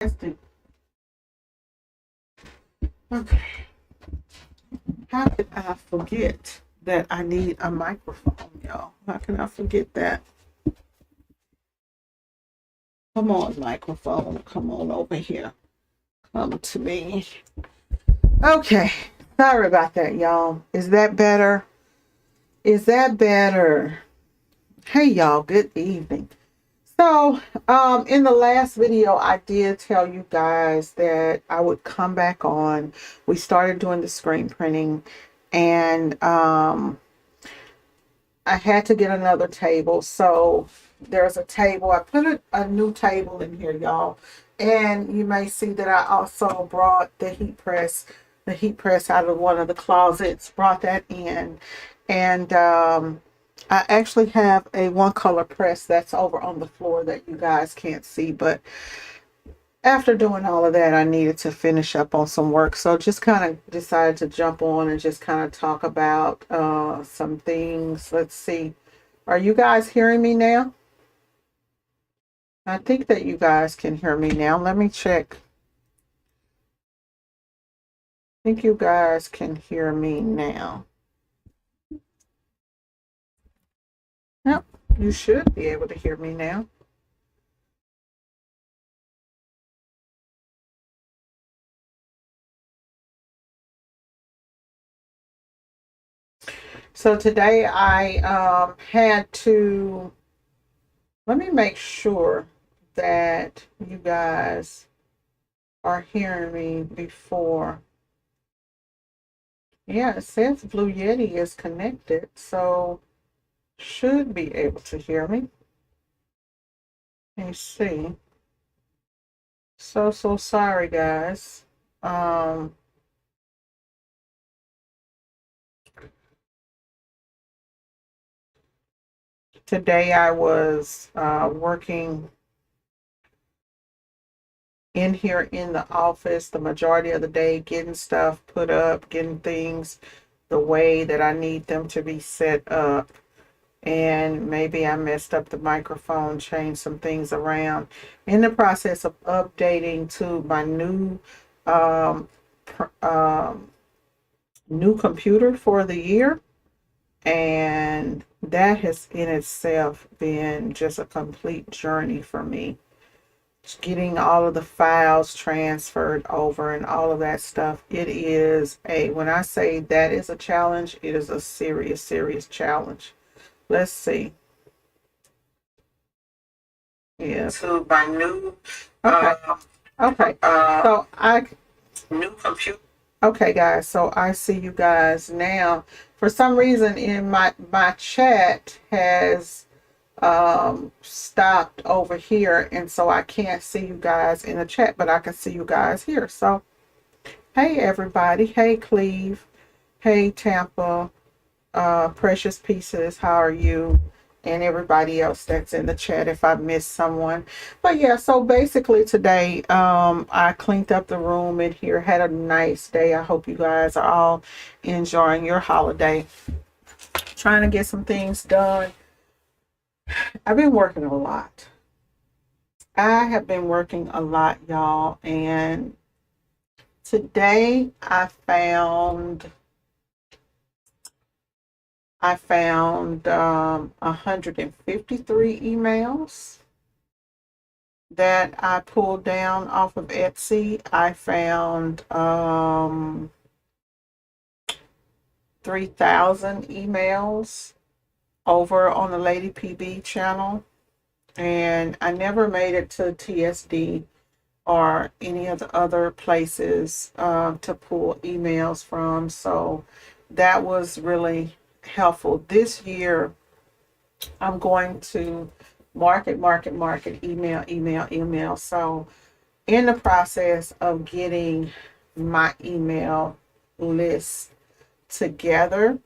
Okay. How could I forget that I need a microphone, y'all? How can I forget that? Come on, microphone. Come on over here. Come to me. Okay. Sorry about that, y'all. Is that better? Is that better? Hey, y'all. Good evening. So, in the last video, I did tell you guys that I would come back on. We started doing the screen printing, and I had to get another table. So there's a table. I put a new table in here, y'all. And you may see that I also brought the heat press out of one of the closets, brought that in. And I actually have a one color press that's over on the floor that you guys can't see. But after doing all of that, I needed to finish up on some work. So just kind of decided to jump on and just kind of talk about some things. Let's see. Are you guys hearing me now? I think that you guys can hear me now. Let me check. I think you guys can hear me now. Yep, you should be able to hear me now. So today I had to, let me make sure that you guys are hearing me before. Yeah, it says Blue Yeti is connected, so should be able to hear me. Let me see. So sorry, guys. Today I was working in here in the office the majority of the day, getting stuff put up, getting things the way that I need them to be set up. And maybe I messed up the microphone, changed some things around in the process of updating to my um, um, new computer for the year. And that has in itself been just a complete journey for me. Just getting all of the files transferred over and all of that stuff. It is when I say that is a challenge, it is a serious, serious challenge. Let's see. Yeah. To my new. Okay. Okay. So I. New computer. Okay, guys. So I see you guys now. For some reason, in my chat has stopped over here, and so I can't see you guys in the chat, but I can see you guys here. So, hey everybody. Hey Cleve. Hey Tampa. Precious Pieces, how are you? And everybody else that's in the chat if I missed someone. But yeah, so basically today I cleaned up the room in here, had a nice day. I hope you guys are all enjoying your holiday. Trying to get some things done. I've been working a lot. I have been working a lot, y'all, and today I found 153 emails that I pulled down off of Etsy. I found 3,000 emails over on the Lady PB channel, and I never made it to TSD or any of the other places to pull emails from. So that was really helpful. This year, I'm going to market, email. So in the process of getting my email list together,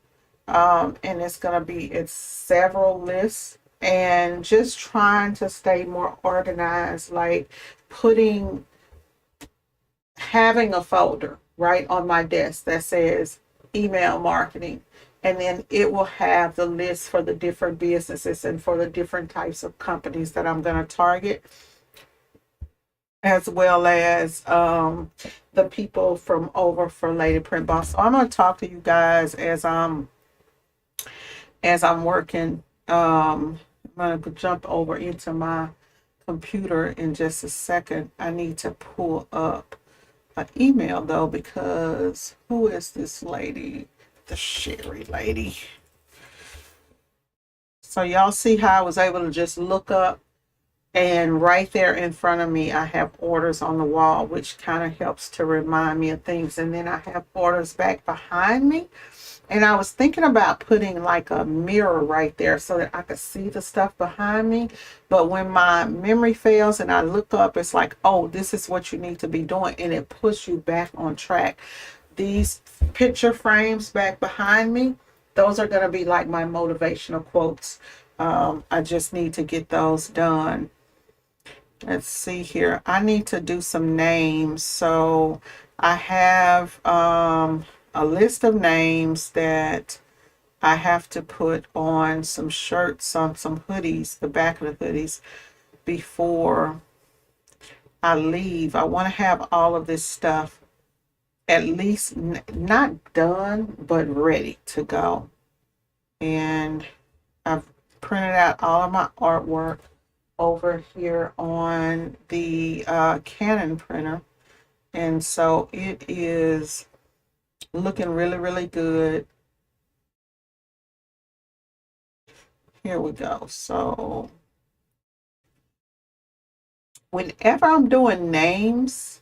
and it's several lists, and just trying to stay more organized, like having a folder right on my desk that says email marketing, and then it will have the list for the different businesses and for the different types of companies that I'm going to target. as well as the people from over for Lady Print Boss. So I'm going to talk to you guys as I'm working. I'm going to jump over into my computer in just a second. I need to pull up an email though, because who is this lady? The Sherry lady. So y'all see how I was able to just look up, and right there in front of me I have orders on the wall, which kind of helps to remind me of things. And then I have orders back behind me. And I was thinking about putting like a mirror right there so that I could see the stuff behind me. But when my memory fails and I look up, it's like, oh, this is what you need to be doing. And it puts you back on track. These picture frames back behind me, those are going to be like my motivational quotes. I just need to get those done. Let's see here. I need to do some names. So I have a list of names that I have to put on some shirts, on some hoodies, the back of the hoodies, before I leave. I want to have all of this stuff at least not done, but ready to go. And I've printed out all of my artwork over here on the Canon printer. And so it is looking really, really good. Here we go. So whenever I'm doing names,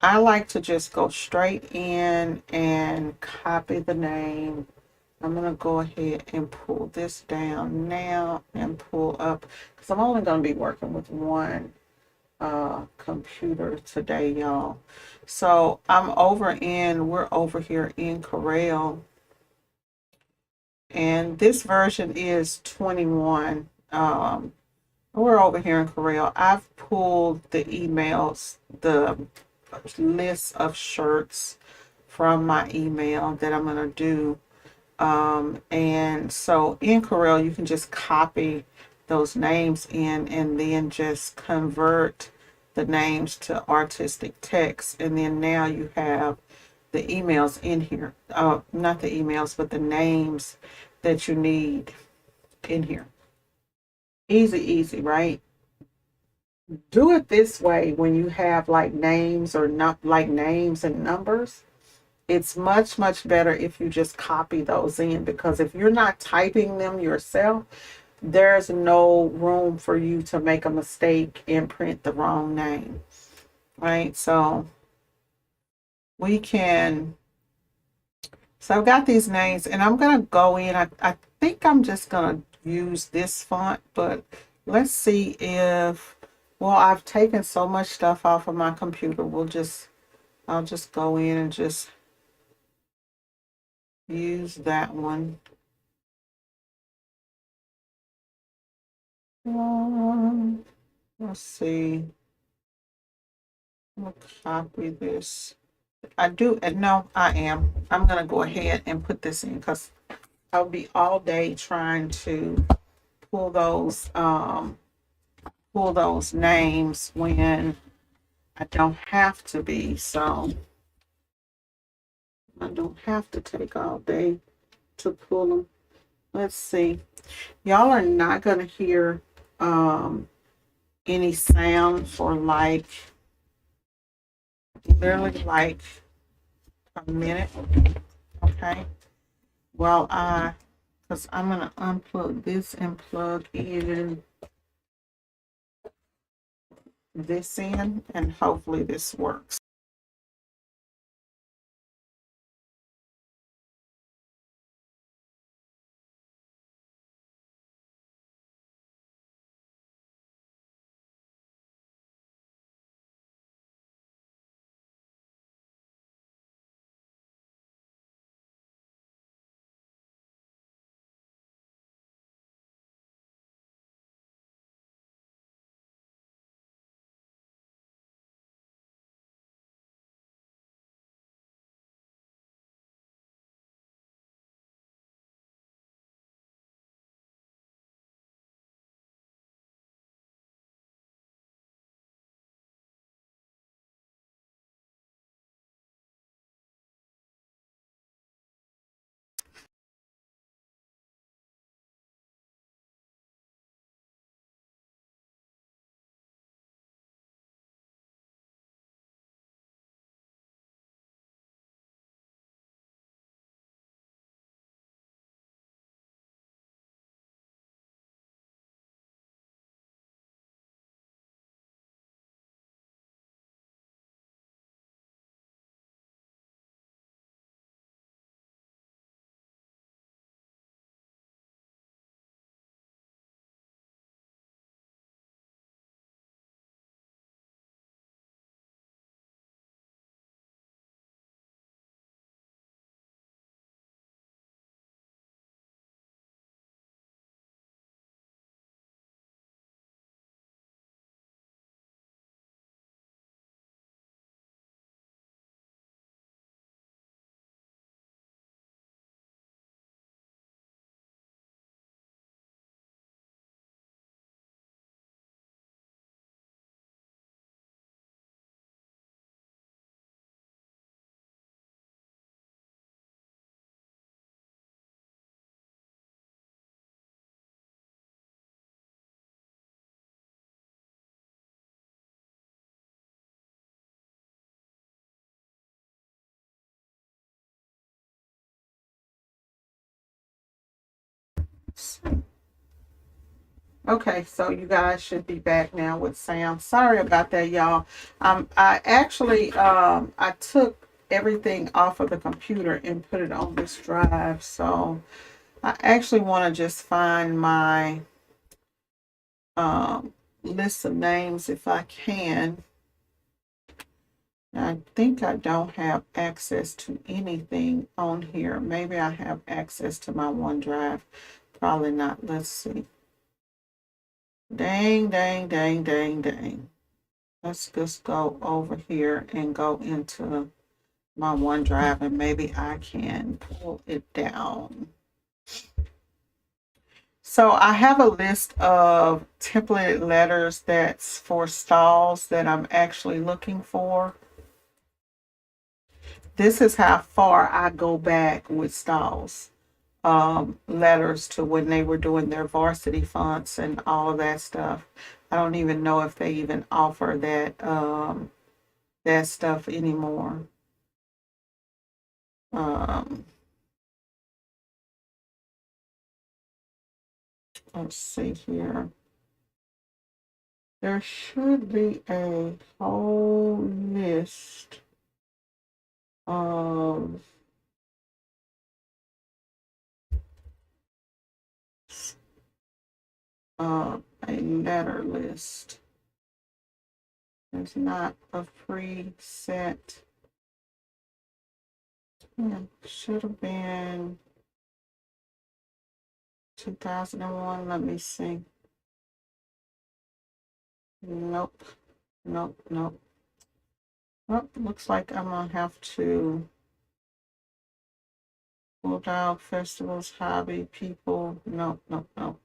I like to just go straight in and copy the name. I'm going to go ahead and pull this down now and pull up, because I'm only going to be working with one computer today, y'all. So we're over here in Corel, and this version is 21. We're over here in Corel. I've pulled the emails, the list of shirts from my email that I'm going to do. And so in Corel, you can just copy those names in and then just convert the names to artistic text. And then now you have the emails in here. Not the emails, but the names that you need in here. Easy, easy, right? Do it this way when you have like names or not like names and numbers. It's much, much better if you just copy those in, because if you're not typing them yourself, there's no room for you to make a mistake and print the wrong name, right? So I've got these names, and I'm going to go in. I think I'm just going to use this font, but let's see if, well, I've taken so much stuff off of my computer. I'll just go in and just use that one. Let's see. I'm gonna copy this. I do, and no, I am. I'm gonna go ahead and put this in, because I'll be all day trying to pull those names when I don't have to be. So I don't have to take all day to pull them. Let's see. Y'all are not gonna hear any sound for like literally like a minute. Okay. Well, because I'm going to unplug this and plug in this in, and hopefully this works. Okay, so you guys should be back now with sound. Sorry about that, y'all. I actually I took everything off of the computer and put it on this drive. So I actually want to just find my list of names if I can. I think I don't have access to anything on here. Maybe I have access to my OneDrive. Probably not. Let's see. Dang, dang, dang, dang, dang. Let's just go over here and go into my OneDrive and maybe I can pull it down. So I have a list of templated letters that's for stalls that I'm actually looking for. This is how far I go back with stalls. Letters to when they were doing their varsity fonts and all of that stuff. I don't even know if they even offer that stuff anymore. Um, let's see here. There should be a whole list of a letter list. There's not a preset. Should have been 2001. Let me see. Nope. Nope. Nope. Well, looks like I'm gonna have to pull down festivals, hobby, people. Nope. Nope. Nope.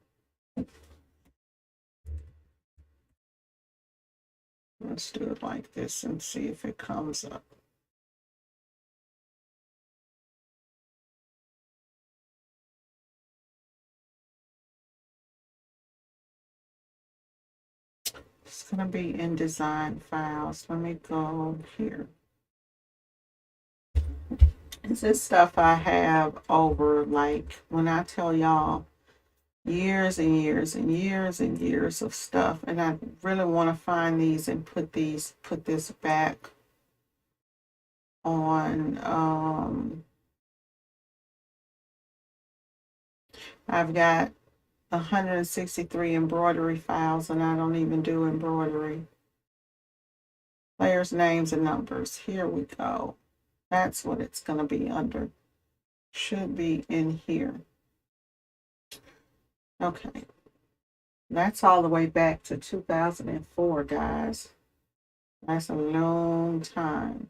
Let's do it like this and see if it comes up. It's going to be in design files. Let me go here. This is stuff I have over, like, when I tell y'all, years and years and years and years of stuff. And I really want to find these and put this back on. I've got 163 embroidery files and I don't even do embroidery. Players' names and numbers. Here we go. That's what it's going to be under. Should be in here. Okay. That's all the way back to 2004, guys. That's a long time.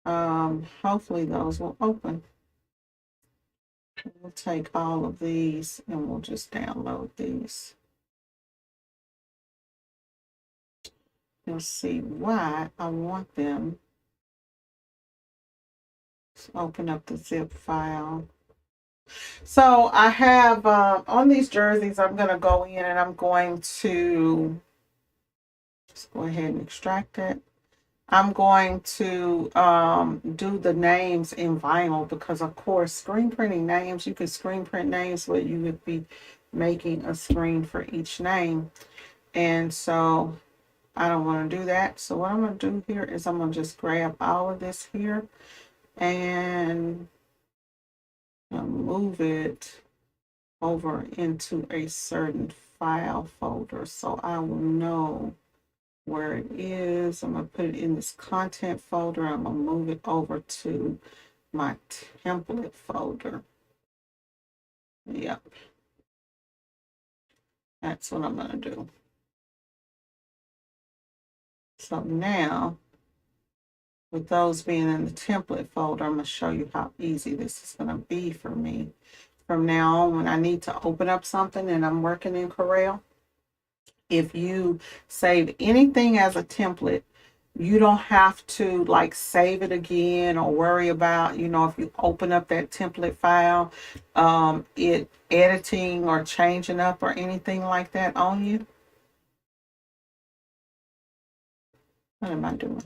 Hopefully those will open. We'll take all of these and we'll just download these. You'll see why I want them. Let's open up the zip file. So I have on these jerseys, I'm going to go in and I'm going to just go ahead and extract it. I'm going to do the names in vinyl because, of course, screen printing names, you could screen print names, but you would be making a screen for each name. And so I don't want to do that. So what I'm going to do here is I'm going to just grab all of this here and move it over into a certain file folder so I will know where it is. I'm going to put it in this content folder. I'm going to move it over to my template folder. Yep. That's what I'm going to do. So now, with those being in the template folder, I'm going to show you how easy this is going to be for me. From now on, when I need to open up something and I'm working in Corel, if you save anything as a template, you don't have to like save it again or worry about, if you open up that template file, it editing or changing up or anything like that on you. What am I doing?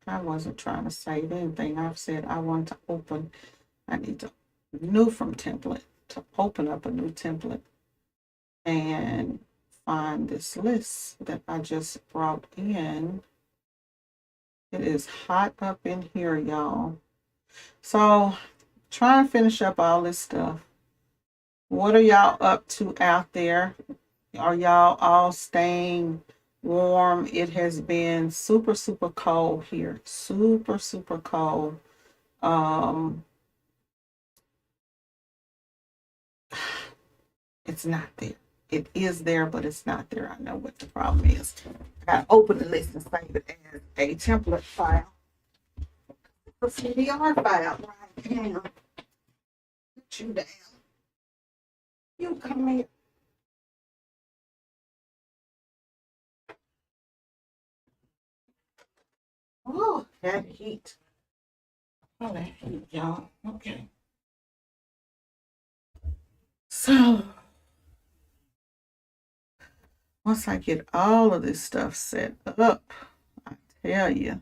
I wasn't trying to save anything. I've said I want to open. I need to new from template to open up a new template. And find this list that I just brought in. It is hot up in here, y'all. So, trying to finish up all this stuff. What are y'all up to out there? Are y'all all staying warm? It has been super, super cold here. Super, super cold. Um, it's not there. It is there, but it's not there. I know what the problem is. I gotta open the list and save it as a template file. A CDR file right now. Put you down. You come here. Oh, that heat. Oh, that heat, y'all. Okay. So, once I get all of this stuff set up, I tell you.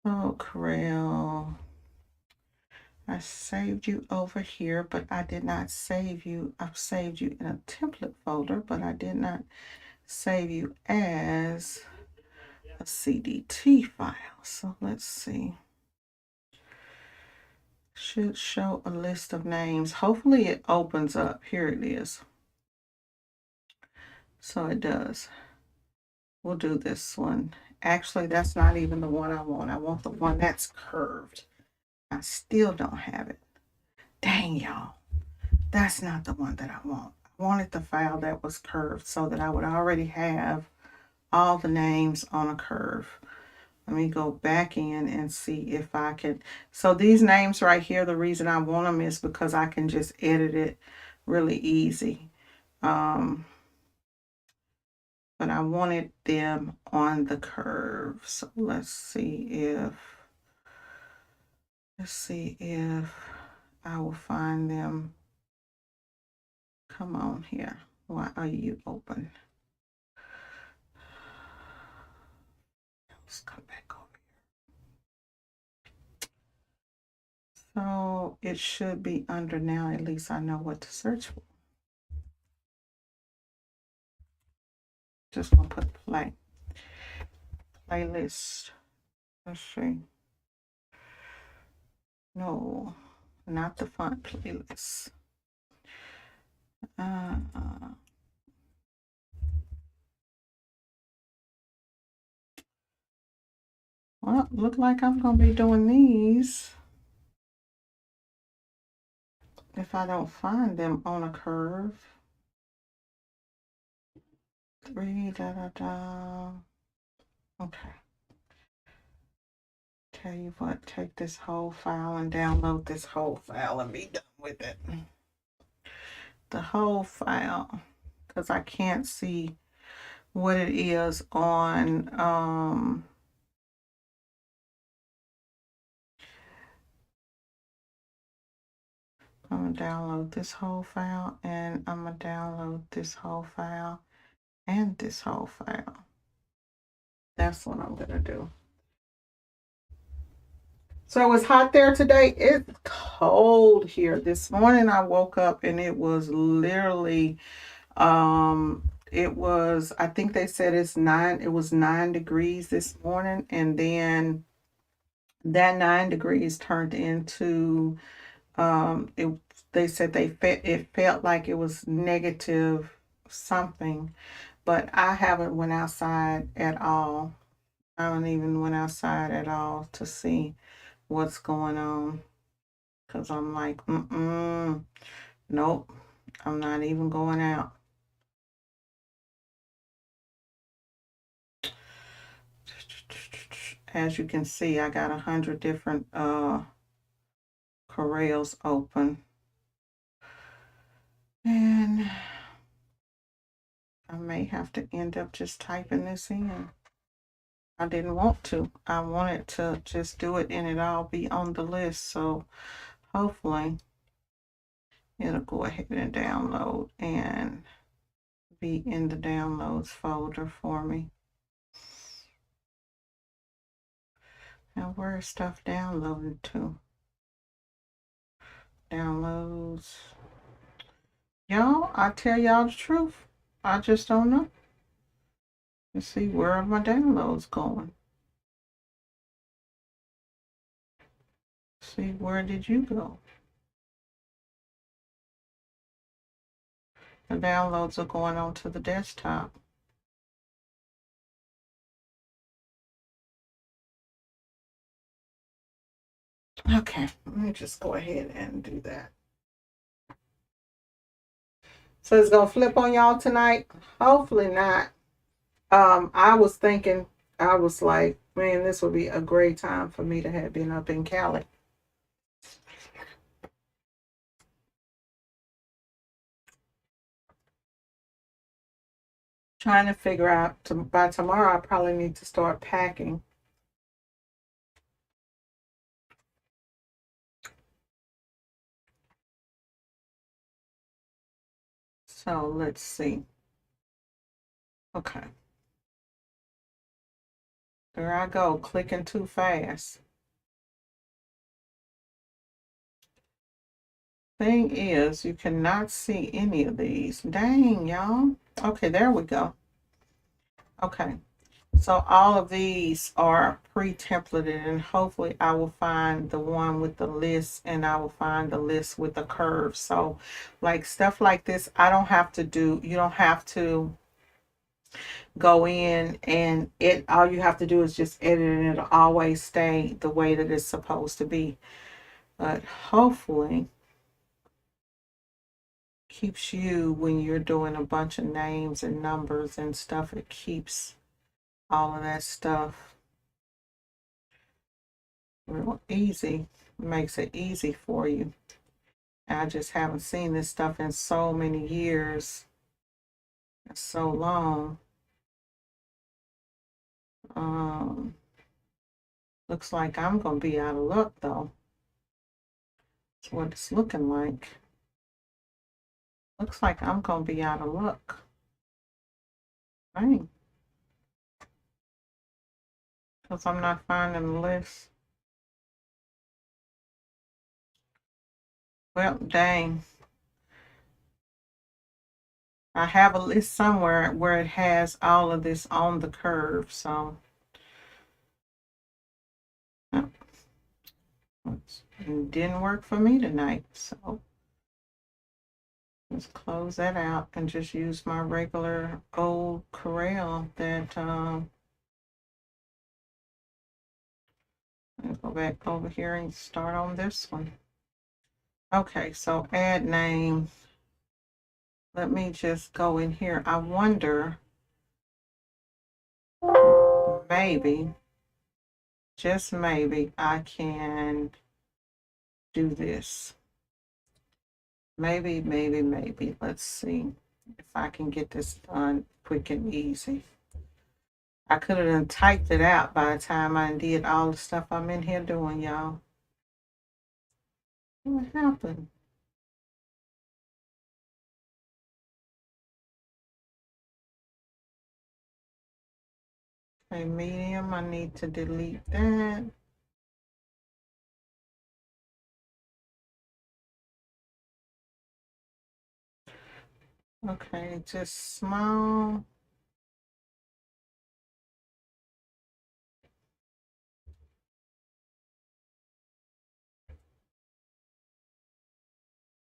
Oh, Corel. I saved you over here, but I did not save you. I've saved you in a template folder, but I did not save you as a CDT file. So let's see. Should show a list of names. Hopefully it opens up. Here it is. So it does. We'll do this one. Actually, that's not even the one I want. I want the one that's curved. I still don't have it. Dang, y'all. That's not the one that I want. I wanted the file that was curved so that I would already have all the names on a curve. Let me go back in and see if I can. So these names right here, the reason I want them is because I can just edit it really easy. But I wanted them on the curve. So let's see if I will find them. Come on here. Why are you open? Let's come back over here. So it should be under now. At least I know what to search for. Just gonna put play. Playlist. Let's see. No, not the font playlist. Well, look like I'm gonna be doing these if I don't find them on a curve. 3 da da da. Okay. Tell you what, take this whole file and download this whole file and be done with it. The whole file, because I can't see what it is on I'm gonna download this whole file and I'm gonna download this whole file and this whole file. That's what I'm gonna do. So it's hot there today. It's cold here. This morning I woke up and it was literally I think they said it was 9 degrees this morning, and then that 9 degrees turned into they said it felt like it was negative something, but I haven't went outside at all. I haven't even went outside at all to see what's going on, because I'm like, nope, I'm not even going out. As you can see, I got 100 different Corels open, and I may have to end up just typing this in. I didn't want to. I wanted to just do it and it all be on the list. So hopefully it'll go ahead and download and be in the downloads folder for me. Now where is stuff downloaded to? Downloads. Y'all, I tell y'all the truth. I just don't know. Let's see, where are my downloads going? See, where did you go? The downloads are going onto the desktop. Okay, let me just go ahead and do that. So it's gonna flip on y'all tonight? Hopefully not. I was thinking, I was like, man, this would be a great time for me to have been up in Cali. Trying to figure out, by tomorrow, I probably need to start packing. So let's see. Okay. There I go, clicking too fast. Thing is, you cannot see any of these. Dang, y'all. Okay, there we go. Okay. So all of these are pre-templated, and hopefully I will find the one with the list, and I will find the list with the curve. So like stuff like this, I don't have to do, you don't have to go in and all you have to do is just edit it, and it'll always stay the way that it's supposed to be. But hopefully keeps you, when you're doing a bunch of names and numbers and stuff, it keeps all of that stuff real easy, makes it easy for you. I just haven't seen this stuff in so many years, so long. Looks like I'm gonna be out of luck though. That's what it's looking like. Looks like I'm gonna be out of luck. Dang. Because I'm not finding the list. Well, dang. I have a list somewhere where it has all of this on the curve, so it didn't work for me tonight. So let's close that out and just use my regular old Corel that I'll go back over here and start on this one. Okay, so add name. Let me just go in here. I wonder, maybe, just maybe, I can do this. Maybe. Let's see if I can get this done quick and easy. I could have typed it out by the time I did all the stuff I'm in here doing, y'all. What happened? Okay, medium, I need to delete that. Okay, just small.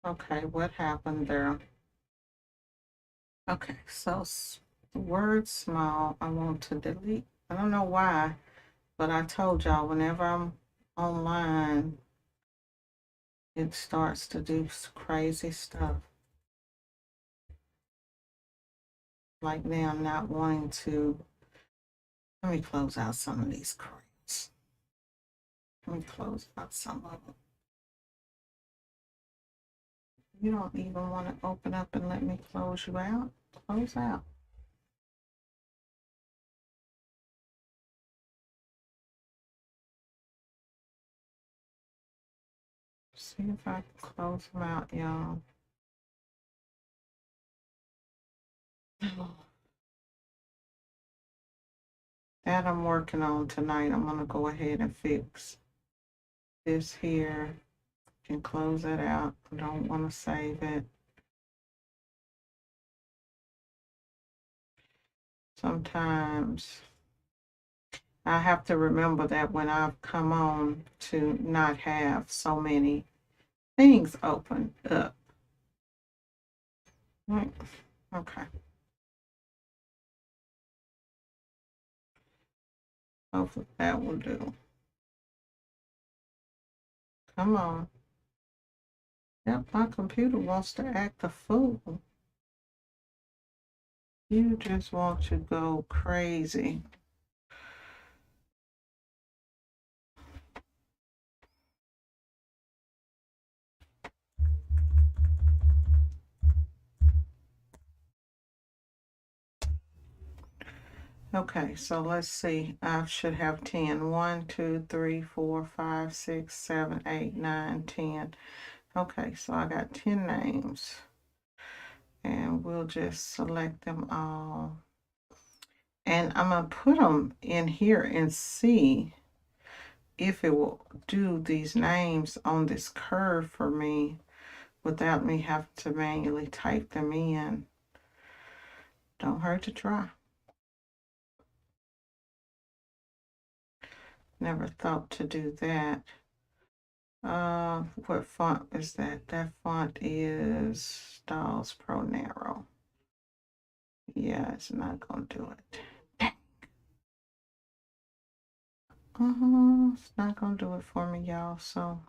Okay, what happened there? Okay, so the word small, I want to delete. I don't know why, but I told y'all whenever I'm online, it starts to do crazy stuff. Like now, I'm not wanting to. Let me close out some of these crayons. Let me close out some of them. You don't even want to open up and let me close you out? Close out. See if I can close them out, y'all. That I'm working on tonight. I'm going to go ahead and fix this here. Can close it out. I don't want to save it. sometimes I have to remember that when I've come on to not have so many things open up. Right. Okay. Hopefully that will do. Come on. Yep, my computer wants to act a fool. You just want to go crazy. Okay, so let's see. I should have 10. 1, 2, 3, 4, 5, 6, 7, 8, 9, 10. Okay, so I got 10 names. And we'll just select them all. And I'm going to put them in here and see if it will do these names on this curve for me without me having to manually type them in. Don't hurt to try. Never thought to do that. What font is that? That font is Styles Pro Narrow. Yeah, it's not gonna do it. It's not gonna do it for me, y'all. So,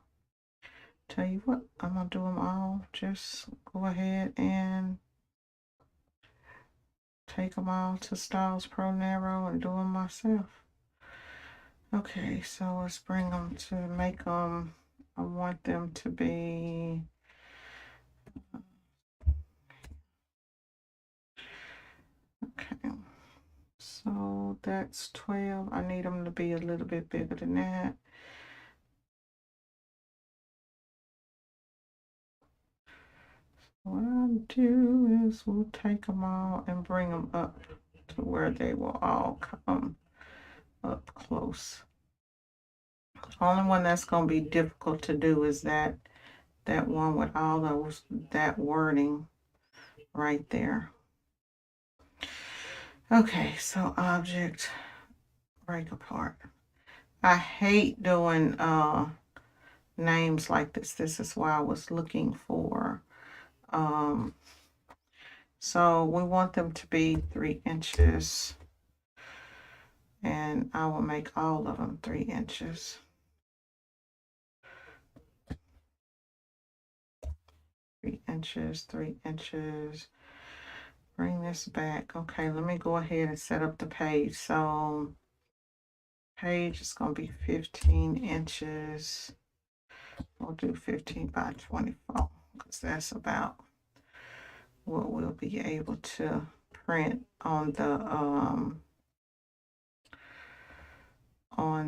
tell you what, I'm gonna do them all. Just go ahead and take them all to Styles Pro Narrow and do them myself. Okay, so let's bring them to make them. I want them to be. Okay, so that's 12. I need them to be a little bit bigger than that. What I'll do is we'll take them all and bring them up to where they will all come up close. The only one that's going to be difficult to do is that one with all that wording right there. Okay, so object, break apart. I hate doing names like this. This is why I was looking for. So we want them to be 3 inches. And I will make all of them 3 inches. 3 inches, 3 inches. Bring this back. Okay, let me go ahead and set up the page. So page is going to be 15 inches. We'll do 15 by 24 because that's about what we'll be able to print on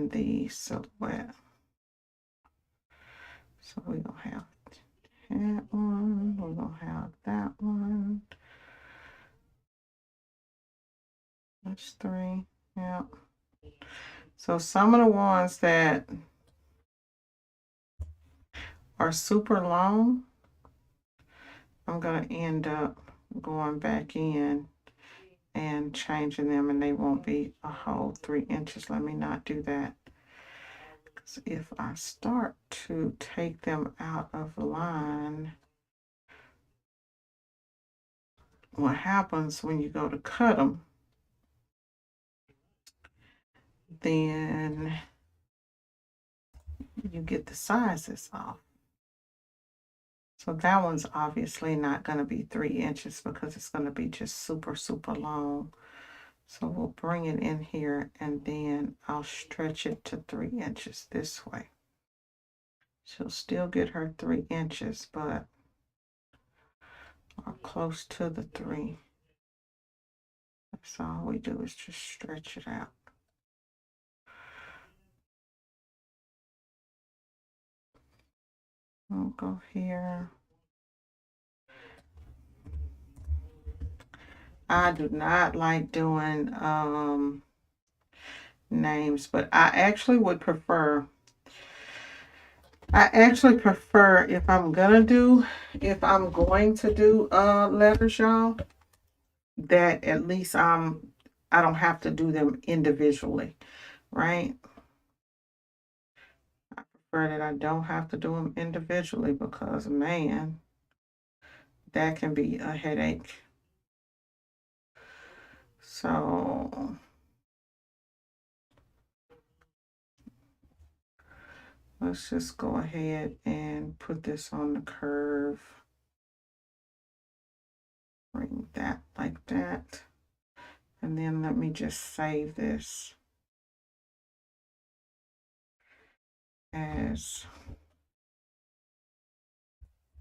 the silhouette. So we're going to have that one, we're going to have that one. That's 3, yeah. So some of the ones that are super long, I'm going to end up going back in and changing them, and they won't be a whole 3 inches. Let me not do that. Because if I start to take them out of line, what happens when you go to cut them, then you get the sizes off. So that one's obviously not going to be 3 inches because it's going to be just super, super long. So we'll bring it in here and then I'll stretch it to 3 inches this way. She'll still get her 3 inches, but are close to the 3. That's all we do is just stretch it out. We'll go here. I do not like doing names, but I actually would prefer. If I'm going to do letters, y'all, that at least I'm I don't have to do them individually, right? I prefer that I don't have to do them individually because, man, that can be a headache. So let's just go ahead and put this on the curve. Bring that like that. And then let me just save this as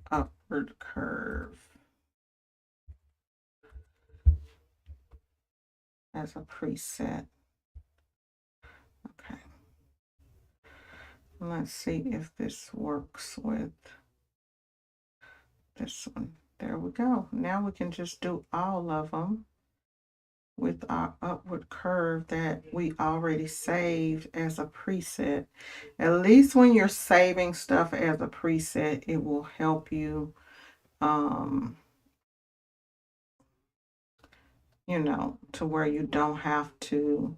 upward curve as a preset. Okay. Let's see if this works with this one. There we go. Now we can just do all of them with our upward curve that we already saved as a preset. At least when you're saving stuff as a preset, it will help you, you know, to where you don't have to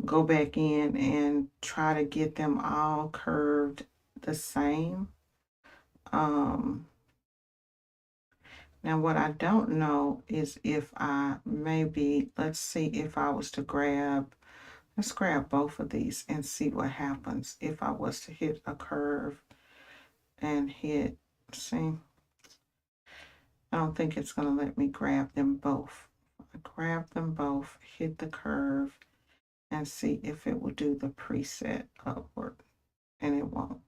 go back in and try to get them all curved the same. Now what I don't know is if I maybe, let's see if I was to grab, let's grab both of these and see what happens if I was to hit a curve and hit, see, I don't think it's going to let me grab them both. I grab them both, hit the curve, and see if it will do the preset upward, and it won't.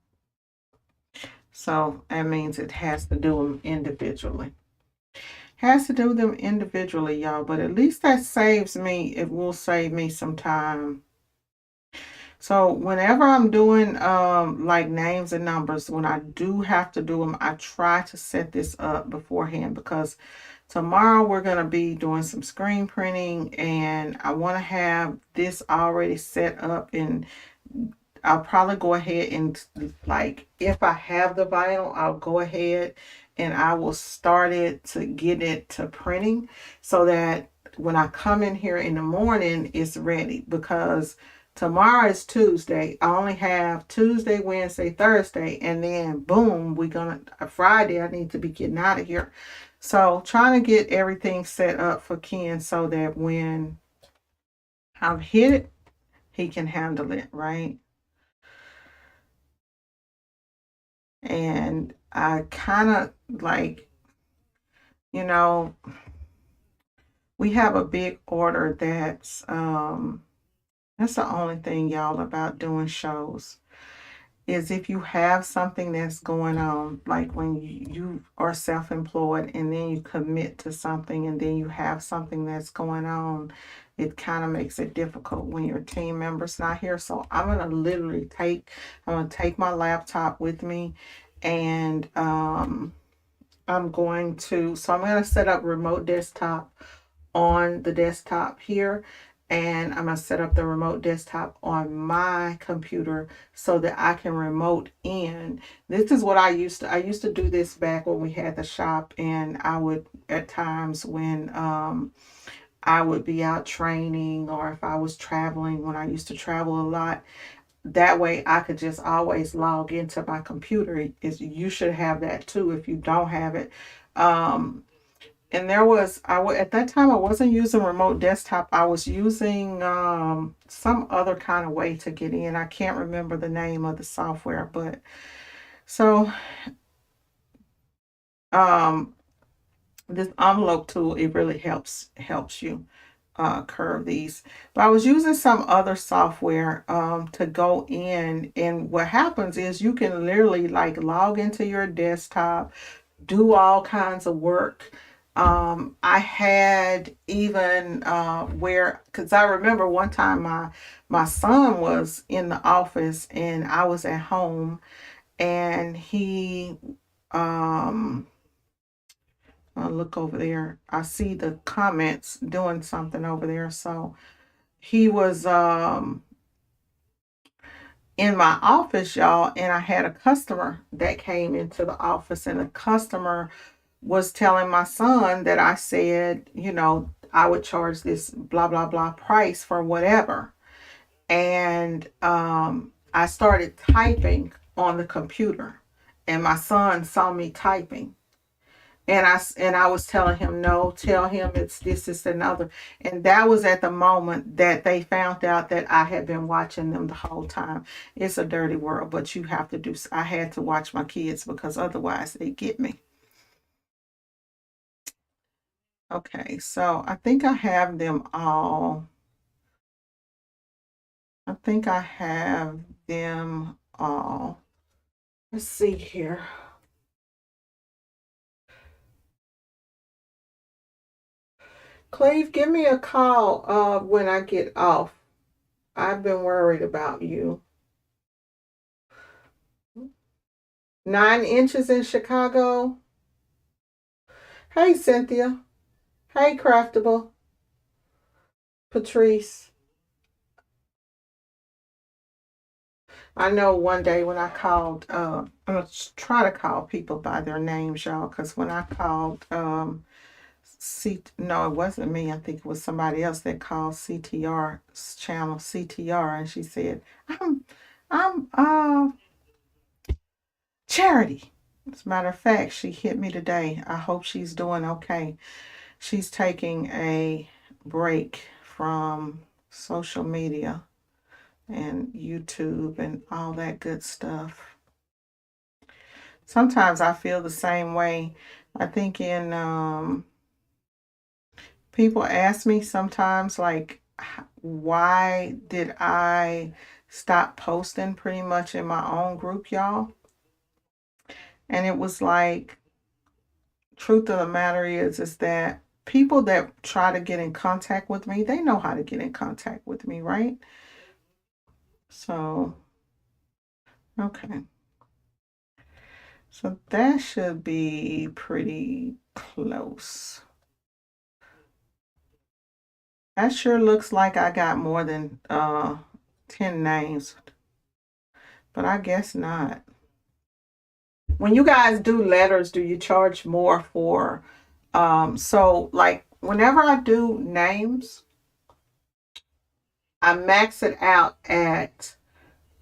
So that means it has to do them individually. Has to do them individually, y'all, but at least that saves me, it will save me some time. So whenever I'm doing like names and numbers, when I do have to do them, I try to set this up beforehand because tomorrow we're going to be doing some screen printing and I want to have this already set up, and I'll probably go ahead and, like, if I have the vinyl, I'll go ahead and I will start it to get it to printing so that when I come in here in the morning, it's ready, because tomorrow is Tuesday. I only have Tuesday, Wednesday, Thursday, and then boom, Friday, I need to be getting out of here. So trying to get everything set up for Ken so that when I've hit it, he can handle it, right? And I kind of like, you know, we have a big order that's the only thing, y'all, about doing shows, is if you have something that's going on, like when you are self-employed and then you commit to something and then you have something that's going on, it kind of makes it difficult when your team member's not here. So I'm going to take my laptop with me, and I'm going to set up remote desktop on the desktop here, and I'm going to set up the remote desktop on my computer so that I can remote in. This is what I used to do this back when we had the shop, and I would, at times when I would be out training, or if I was traveling, when I used to travel a lot, that way I could just always log into my computer. You should have that too if you don't have it. And at that time I wasn't using remote desktop. I was using some other kind of way to get in. I can't remember the name of the software, but so this envelope tool, it really helps you curve these. But I was using some other software to go in, and what happens is you can literally like log into your desktop, do all kinds of work. I had even because I remember one time my son was in the office and I was at home, and he I'll look over there. I see the comments doing something over there. So he was in my office, y'all, and I had a customer that came into the office, and the customer was telling my son that I said, I would charge this blah, blah, blah price for whatever. And I started typing on the computer, and my son saw me typing. And I was telling him, no, tell him it's this, another. And that was at the moment that they found out that I had been watching them the whole time. It's a dirty world, but you have to do, I had to watch my kids because otherwise they get me. Okay, so I think I have them all. I think I have them all. Let's see here. Cleve, give me a call when I get off. I've been worried about you. 9 inches in Chicago. Hey, Cynthia. Hey, Craftable. Patrice. I know one day when I called, I'm going to try to call people by their names, y'all, because when I called, no, it wasn't me. I think it was somebody else that called CTR's channel, CTR, and she said, I'm Charity. As a matter of fact, she hit me today. I hope she's doing okay. She's taking a break from social media and YouTube and all that good stuff. Sometimes I feel the same way. I think people ask me sometimes, like, why did I stop posting pretty much in my own group, y'all? And it was like, truth of the matter is that people that try to get in contact with me, they know how to get in contact with me, right? So, okay. So that should be pretty close. That sure looks like I got more than 10 names, but I guess not. When you guys do letters, do you charge more for, so like whenever I do names, I max it out at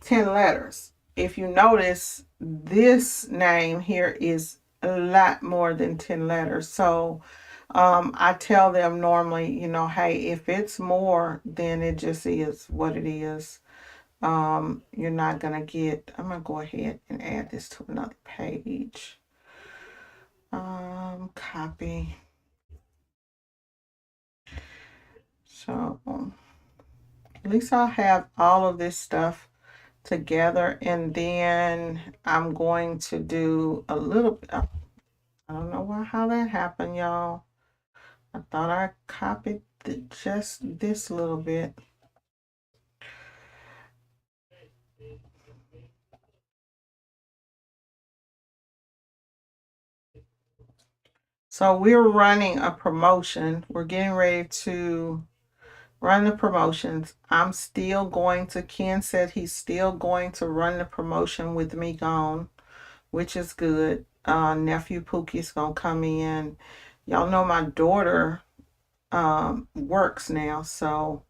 10 letters. If you notice, this name here is a lot more than 10 letters. So I tell them normally, hey, if it's more, then it just is what it is. You're not going to get, I'm going to go ahead and add this to another page. Copy. So at least I'll have all of this stuff together, and then I'm going to do a little bit. I don't know how that happened, y'all. I thought I copied just this little bit. So we're running a promotion. We're getting ready to run the promotions. I'm still going to, Ken said he's still going to run the promotion with me gone, which is good. Nephew Pookie's going to come in. Y'all know my daughter works now, so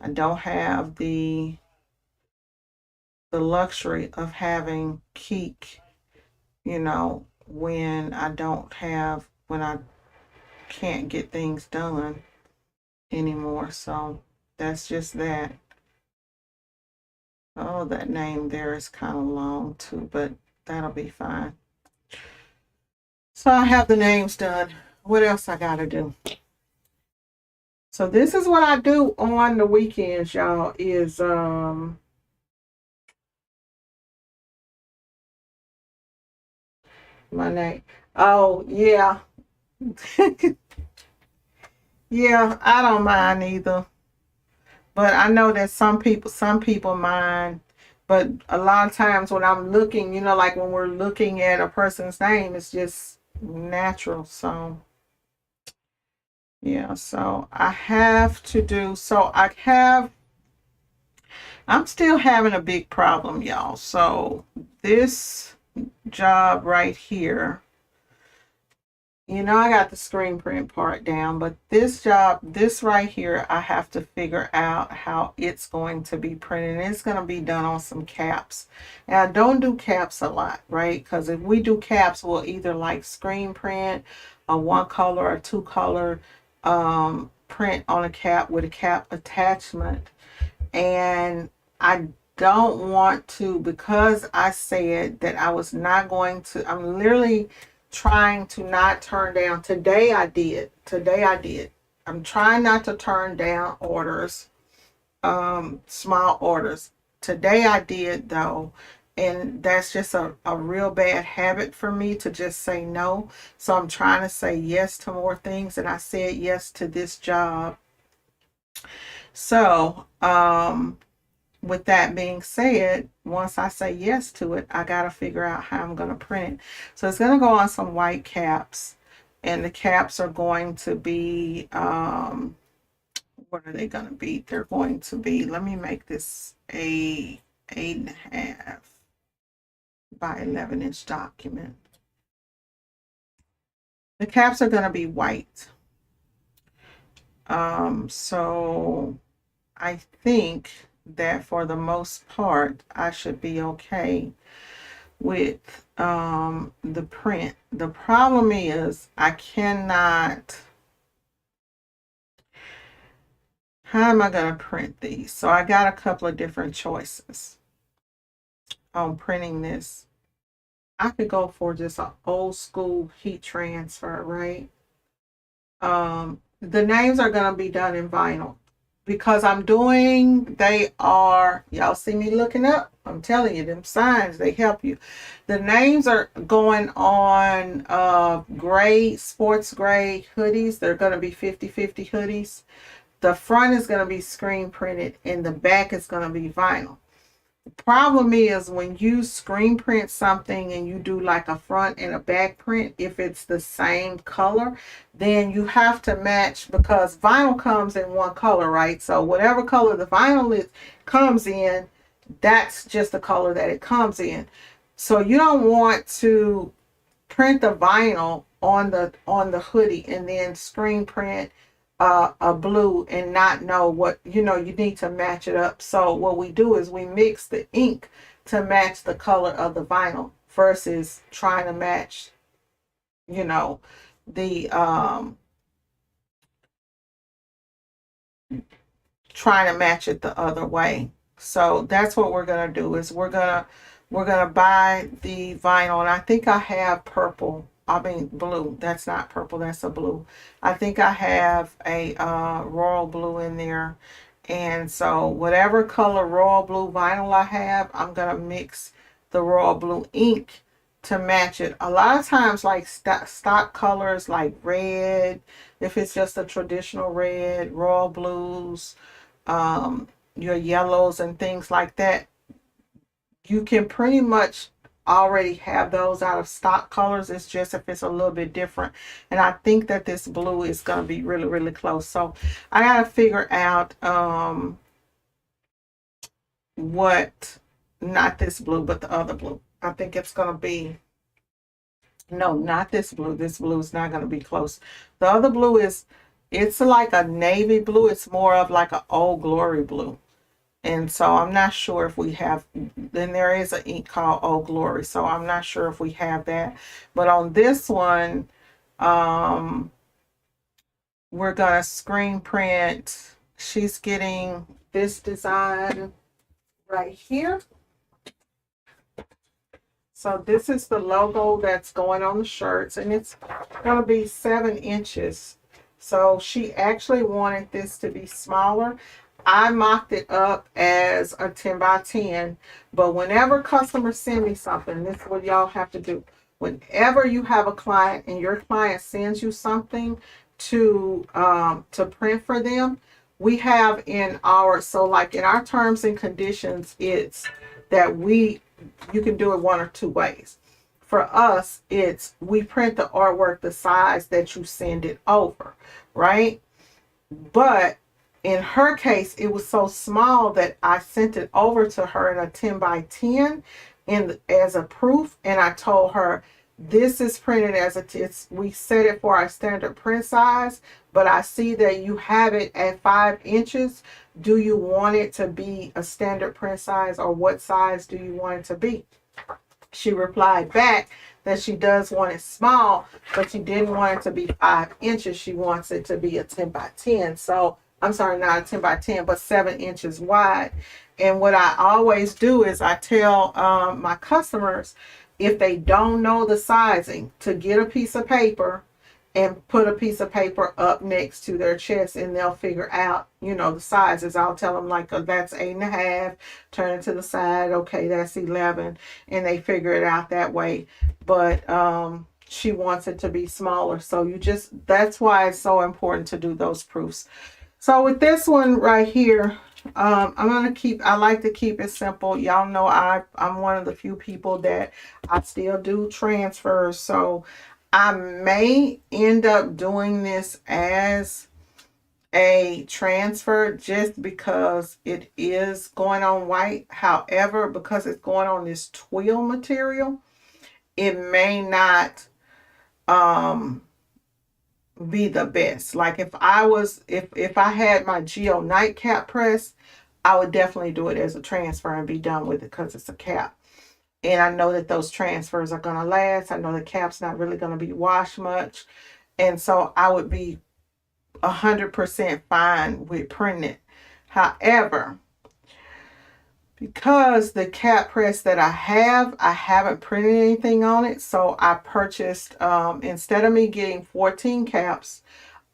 I don't have the luxury of having Keek, when I can't get things done anymore. So that's just that. Oh, that name there is kind of long too, but that'll be fine. So I have the names done. What else I gotta do? So this is what I do on the weekends, y'all, is my name. Oh, yeah. Yeah, I don't mind either. But I know that some people mind. But a lot of times when I'm looking, like when we're looking at a person's name, it's just natural. So, yeah, so I'm still having a big problem, y'all. So this job right here, You know, I got the screen print part down, but this job, this right here, I have to figure out how it's going to be printed. And it's going to be done on some caps. And I don't do caps a lot, right? Because if we do caps, we'll either like screen print a one color or two color print on a cap with a cap attachment. And I don't want to, because I said that I was not going to, I'm literally trying to not turn down. Today I did. Today I did. I'm trying not to turn down orders, small orders. Today I did though. And that's just a real bad habit for me to just say no. So I'm trying to say yes to more things. And I said yes to this job. So, with that being said, once I say yes to it, I got to figure out how I'm going to print it. So it's going to go on some white caps, and the caps are going to be, what are they going to be? They're going to be, let me make this a 8.5 by 11-inch document. The caps are going to be white. So I think that for the most part, I should be okay with the print. The problem is I cannot, how am I going to print these? So I got a couple of different choices on printing this. I could go for just an old school heat transfer, right? The names are going to be done in vinyl. Because I'm doing, they are, y'all see me looking up? I'm telling you, them signs, they help you. The names are going on gray, sports gray hoodies. They're going to be 50-50 hoodies. The front is going to be screen printed and the back is going to be vinyl. The problem is when you screen print something and you do like a front and a back print, if it's the same color, then you have to match, because vinyl comes in one color, right? So whatever color the vinyl comes in, that's just the color that it comes in. So you don't want to print the vinyl on the hoodie and then screen print a blue and not know what, you need to match it up. So what we do is we mix the ink to match the color of the vinyl versus trying to match, the trying to match it the other way. So that's what we're gonna do, is we're gonna buy the vinyl, and I think I have purple. I mean blue. That's not purple. That's a blue. I think I have a royal blue in there. And so whatever color royal blue vinyl I have, I'm going to mix the royal blue ink to match it. A lot of times, like stock colors like red, if it's just a traditional red, royal blues, your yellows and things like that, you can pretty much already have those out of stock colors. It's just if it's a little bit different. And I think that this blue is going to be really, really close. So I got to figure out what, not this blue, but the other blue. I think it's going to be, no, not this blue. This blue is not going to be close. The other blue is, it's like a navy blue. It's more of like an Old Glory blue. And so I'm not sure if we have, then there is an ink called Old Glory. So I'm not sure if we have that. But on this one, we're going to screen print. She's getting this design right here. So this is the logo that's going on the shirts, and it's going to be 7 inches. So she actually wanted this to be smaller. I mocked it up as a 10 by 10, but whenever customers send me something, this is what y'all have to do. Whenever you have a client and your client sends you something to print for them, we have in our, so like in our terms and conditions, it's that you can do it one or two ways. For us, it's we print the artwork the size that you send it over, right? But in her case, it was so small that I sent it over to her in a 10 by 10 as a proof. And I told her, This is printed as we set it for our standard print size, but I see that you have it at 5 inches. Do you want it to be a standard print size, or what size do you want it to be? She replied back that she does want it small, but she didn't want it to be 5 inches. She wants it to be a 10 by 10. So I'm sorry, not a 10 by 10, but 7 inches wide. And what I always do is I tell my customers, if they don't know the sizing, to get a piece of paper and put a piece of paper up next to their chest, and they'll figure out, the sizes. I'll tell them like, that's 8.5, turn it to the side. Okay, that's 11. And they figure it out that way. But she wants it to be smaller. So that's why it's so important to do those proofs. So with this one right here, I like to keep it simple. Y'all know I'm one of the few people that I still do transfers. So I may end up doing this as a transfer just because it is going on white. However, because it's going on this twill material, it may not be the best. Like if I had my Geo nightcap press, I would definitely do it as a transfer and be done with it because it's a cap. And I know that those transfers are going to last. I know the cap's not really going to be washed much. And so I would be 100% fine with printing it. However, because the cap press that I haven't printed anything on it. So I purchased, instead of me getting 14 caps,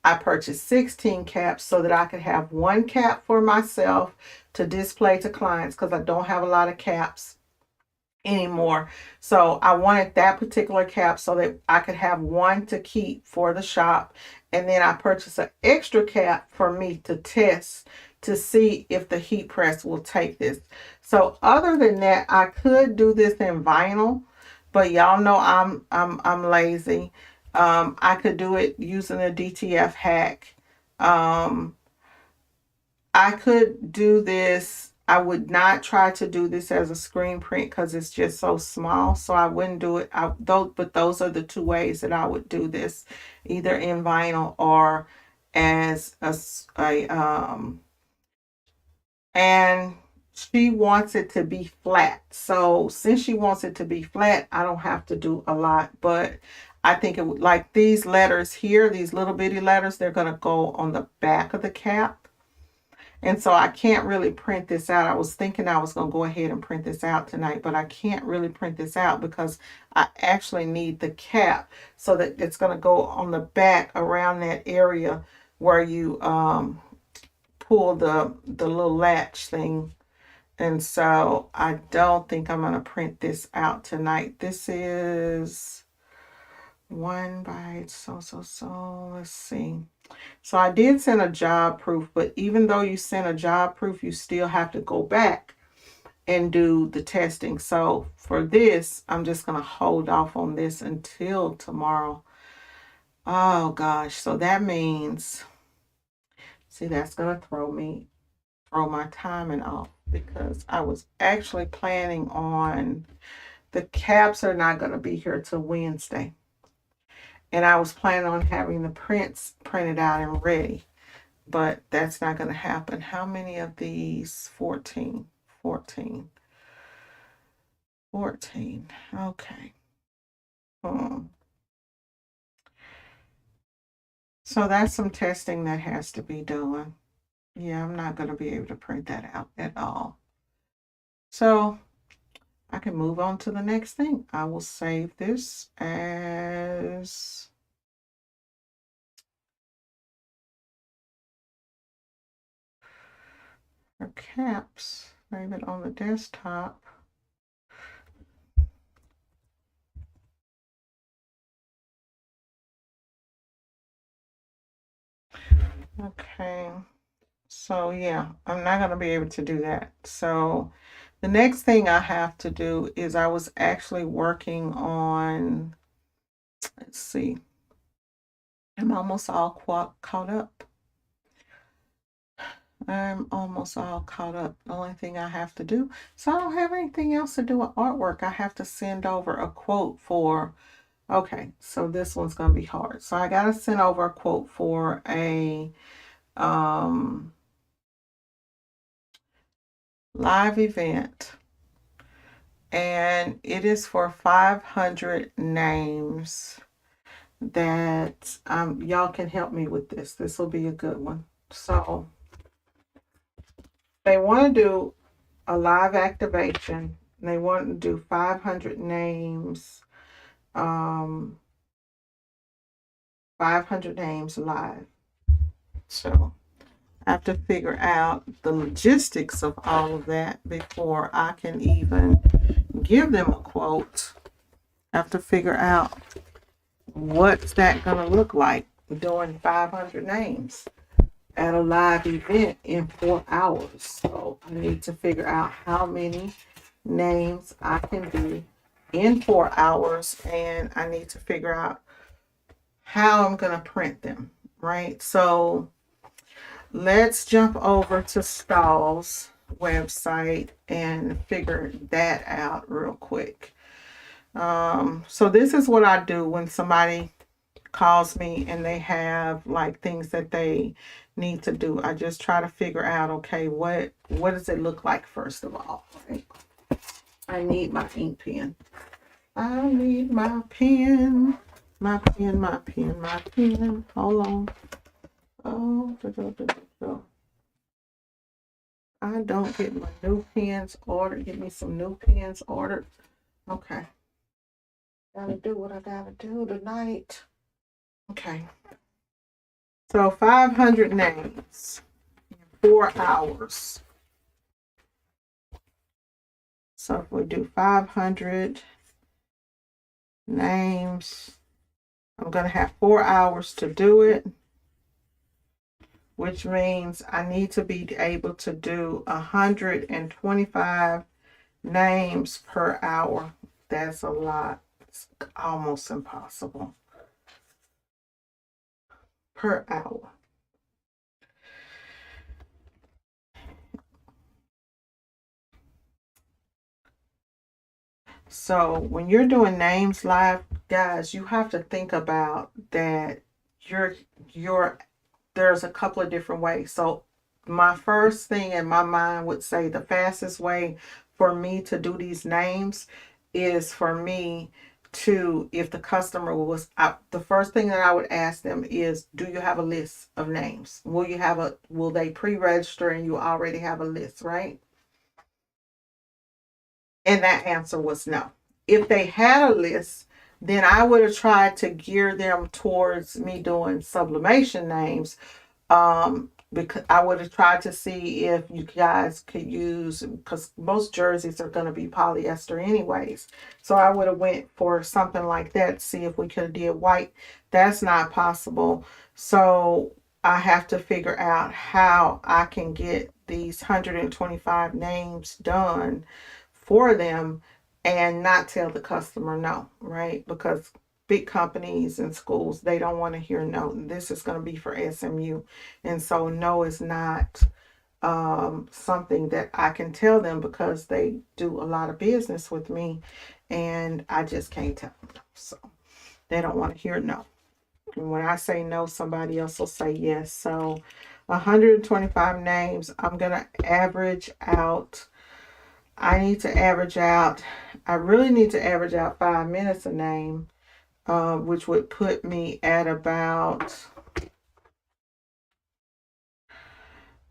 I purchased 16 caps so that I could have one cap for myself to display to clients, because I don't have a lot of caps anymore. So I wanted that particular cap so that I could have one to keep for the shop. And then I purchased an extra cap for me to test to see if the heat press will take this. So other than that, I could do this in vinyl, but y'all know I'm lazy. I could do it using a DTF hack. I could do this. I would not try to do this as a screen print because it's just so small. So I wouldn't do it. But those are the two ways that I would do this, either in vinyl or as and she wants it to be flat. So since she wants it to be flat, I don't have to do a lot, but I think it would, like these letters here, these little bitty letters, they're going to go on the back of the cap. And so I can't really print this out. I was thinking I was going to go ahead and print this out tonight, but I can't really print this out because I actually need the cap so that it's going to go on the back around that area where you pull the little latch thing. And so I don't think I'm going to print this out tonight. This is 1 by so let's see. So I did send a job proof, but even though you send a job proof, you still have to go back and do the testing. So for this, I'm just going to hold off on this until tomorrow. Oh gosh, so that means, see, that's going to throw my timing off, because I was actually planning on, the caps are not going to be here till Wednesday. And I was planning on having the prints printed out and ready, but that's not going to happen. How many of these? 14. 14. 14. Okay. So that's some testing that has to be done. Yeah, I'm not going to be able to print that out at all. So I can move on to the next thing. I will save this as her caps. Save it on the desktop. Okay. So yeah, I'm not going to be able to do that. So the next thing I have to do is, I was actually working on, let's see, I'm almost all caught up. I'm almost all caught up. The only thing I have to do, so I don't have anything else to do with artwork. I have to send over a quote for Okay, so this one's gonna be hard. So I gotta send over a quote for a live event, and it is for 500 names that y'all can help me with this. This will be a good one. So they want to do a live activation. They want to do 500 names, 500 names live. So I have to figure out the logistics of all of that before I can even give them a quote. I have to figure out what's that going to look like doing 500 names at a live event in 4 hours. So I need to figure out how many names I can do in 4 hours, and I need to figure out how I'm going to print them, right? So let's jump over to Stahl's website and figure that out real quick. So this is what I do when somebody calls me and they have like things that they need to do. I just try to figure out, okay, what does it look like first of all, right? I need my ink pen. I need my pen. My pen, my pen, my pen. Hold on. Oh, I don't get my new pens ordered. Get me some new pens ordered. Okay. Gotta do what I gotta do tonight. Okay. So 500 names in 4 hours. So if we do 500 names, I'm going to have 4 hours to do it, which means I need to be able to do 125 names per hour. That's a lot. It's almost impossible per hour. So when you're doing names live, guys, you have to think about that you're there's a couple of different ways. So my first thing in my mind would say the fastest way for me to do these names is for me to, if the customer was the first thing that I would ask them is, do you have a list of names? Will they pre-register and you already have a list, right? And that answer was no. If they had a list, then I would have tried to gear them towards me doing sublimation names. Because I would have tried to see if you guys could use, because most jerseys are going to be polyester anyways. So I would have went for something like that, see if we could have did white. That's not possible. So I have to figure out how I can get these 125 names done for them and not tell the customer no, right? Because big companies and schools, they don't want to hear no. This is going to be for SMU. And so no is not something that I can tell them because they do a lot of business with me and I just can't tell them no. So they don't want to hear no. And when I say no, somebody else will say yes. So 125 names, I'm going to average out. I need to average out, I really need to average out 5 minutes a name, which would put me at about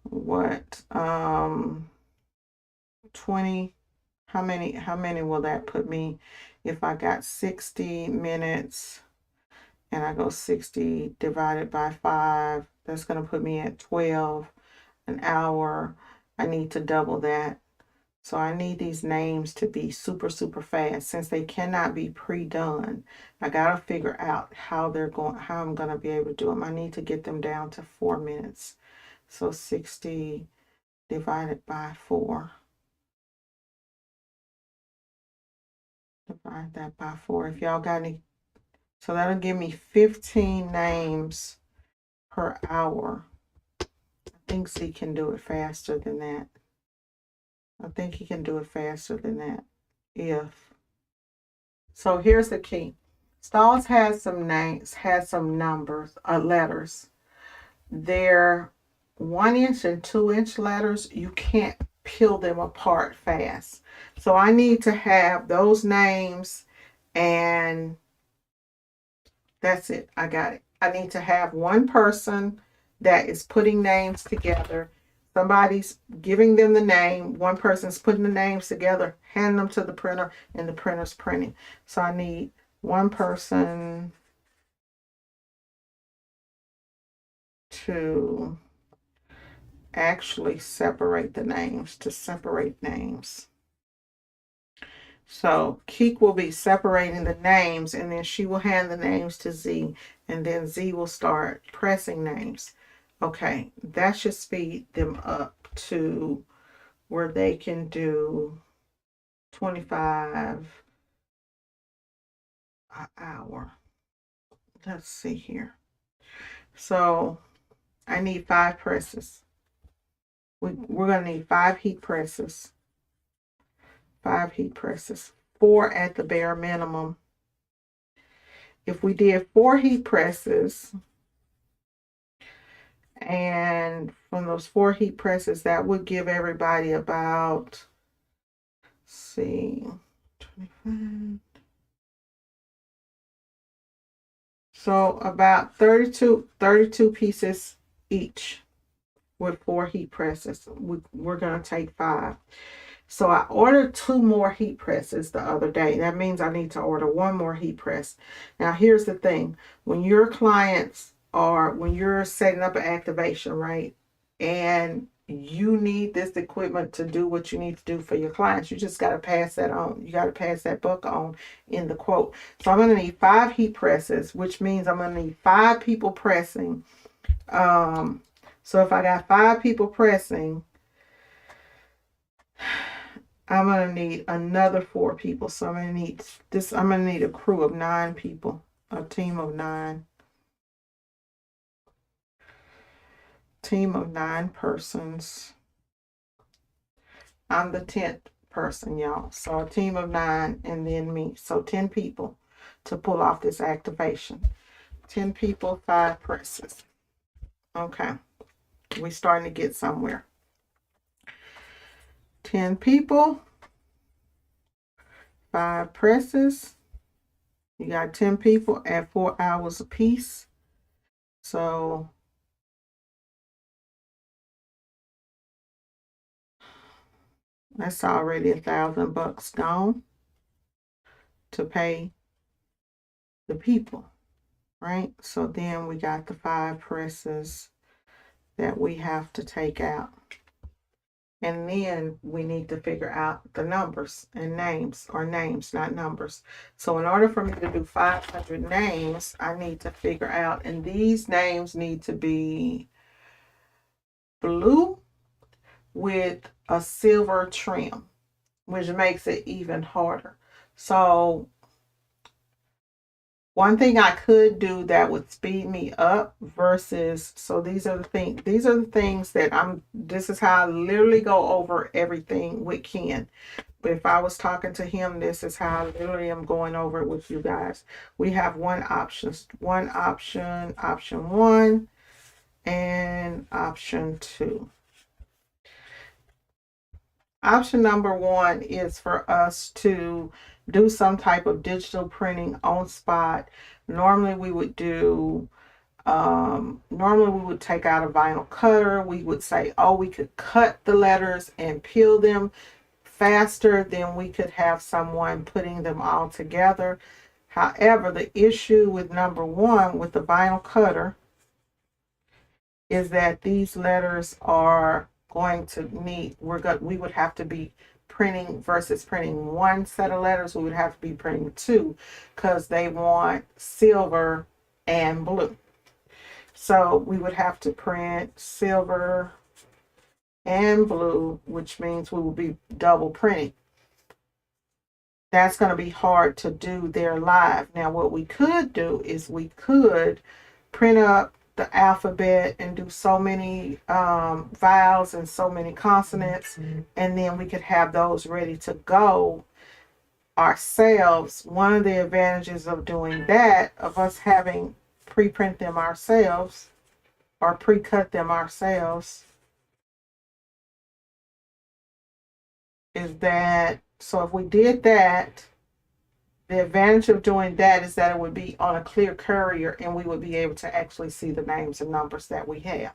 what 20. How many will that put me if I got 60 minutes and I go 60 divided by 5? That's going to put me at 12 an hour. I need to double that. So I need these names to be super, super fast. Since they cannot be pre-done, I got to figure out how I'm going to be able to do them. I need to get them down to 4 minutes. So 60 divided by 4. Divide that by 4. If y'all got any, so that'll give me 15 names per hour. I think Z can do it faster than that. I think he can do it faster than that. So here's the key. Stalls has some names, has some numbers, letters. They're 1 inch and 2 inch letters. You can't peel them apart fast. So I need to have those names, and that's it. I got it. I need to have one person that is putting names together. Somebody's giving them the name. One person's putting the names together, handing them to the printer, and the printer's printing. So I need one person to actually separate the names, to separate names. So Keek will be separating the names, and then she will hand the names to Z, and then Z will start pressing names. Okay, that should speed them up to where they can do 25 an hour. Let's see here. So I need 5 presses. We're going to need 5 heat presses. 5 heat presses. 4 at the bare minimum. If we did 4 heat presses, and from those 4 heat presses, that would give everybody about, let's see, 25. So about 32 pieces each with 4 heat presses. We're going to take 5. So I ordered 2 more heat presses the other day. That means I need to order 1 more heat press. Now, here's the thing. When your clients when you're setting up an activation, right, and you need this equipment to do what you need to do for your clients, you just got to pass that on. You got to pass that buck on in the quote. So I'm going to need 5 heat presses, which means I'm going to need 5 people pressing. So if I got 5 people pressing, I'm going to need another 4 people. So I'm going to need a crew of 9 people, a team of 9. Team of 9 persons. I'm the 10th person, y'all. So a team of 9 and then me. So 10 people to pull off this activation. 10 people, 5 presses. Okay. We're starting to get somewhere. 10 people, 5 presses. You got 10 people at 4 hours apiece. So that's already $1,000 gone to pay the people, right? So then we got the 5 presses that we have to take out. And then we need to figure out the numbers and names, or names, not numbers. So in order for me to do 500 names, I need to figure out, and these names need to be blue with a silver trim, which makes it even harder. So one thing I could do that would speed me up versus, so these are the things that this is how I literally go over everything with Ken. But if I was talking to him, this is how I literally am going over it with you guys. We have one option 1, and option 2. Option number 1 is for us to do some type of digital printing on spot. Normally we would do, normally we would take out a vinyl cutter. We would say, oh, we could cut the letters and peel them faster than we could have someone putting them all together. However, the issue with number 1 with the vinyl cutter is that these letters are going to need, we would have to be printing, versus printing 1 set of letters, we would have to be printing 2, because they want silver and blue. So we would have to print silver and blue, which means we will be double printing. That's going to be hard to do there live. Now what we could do is we could print up the alphabet and do so many vowels and so many consonants, and then we could have those ready to go ourselves, one of the advantages of doing that, of us having pre-print them ourselves or pre-cut them ourselves, is that, so if we did that, the advantage of doing that is that it would be on a clear courier and we would be able to actually see the names and numbers that we have.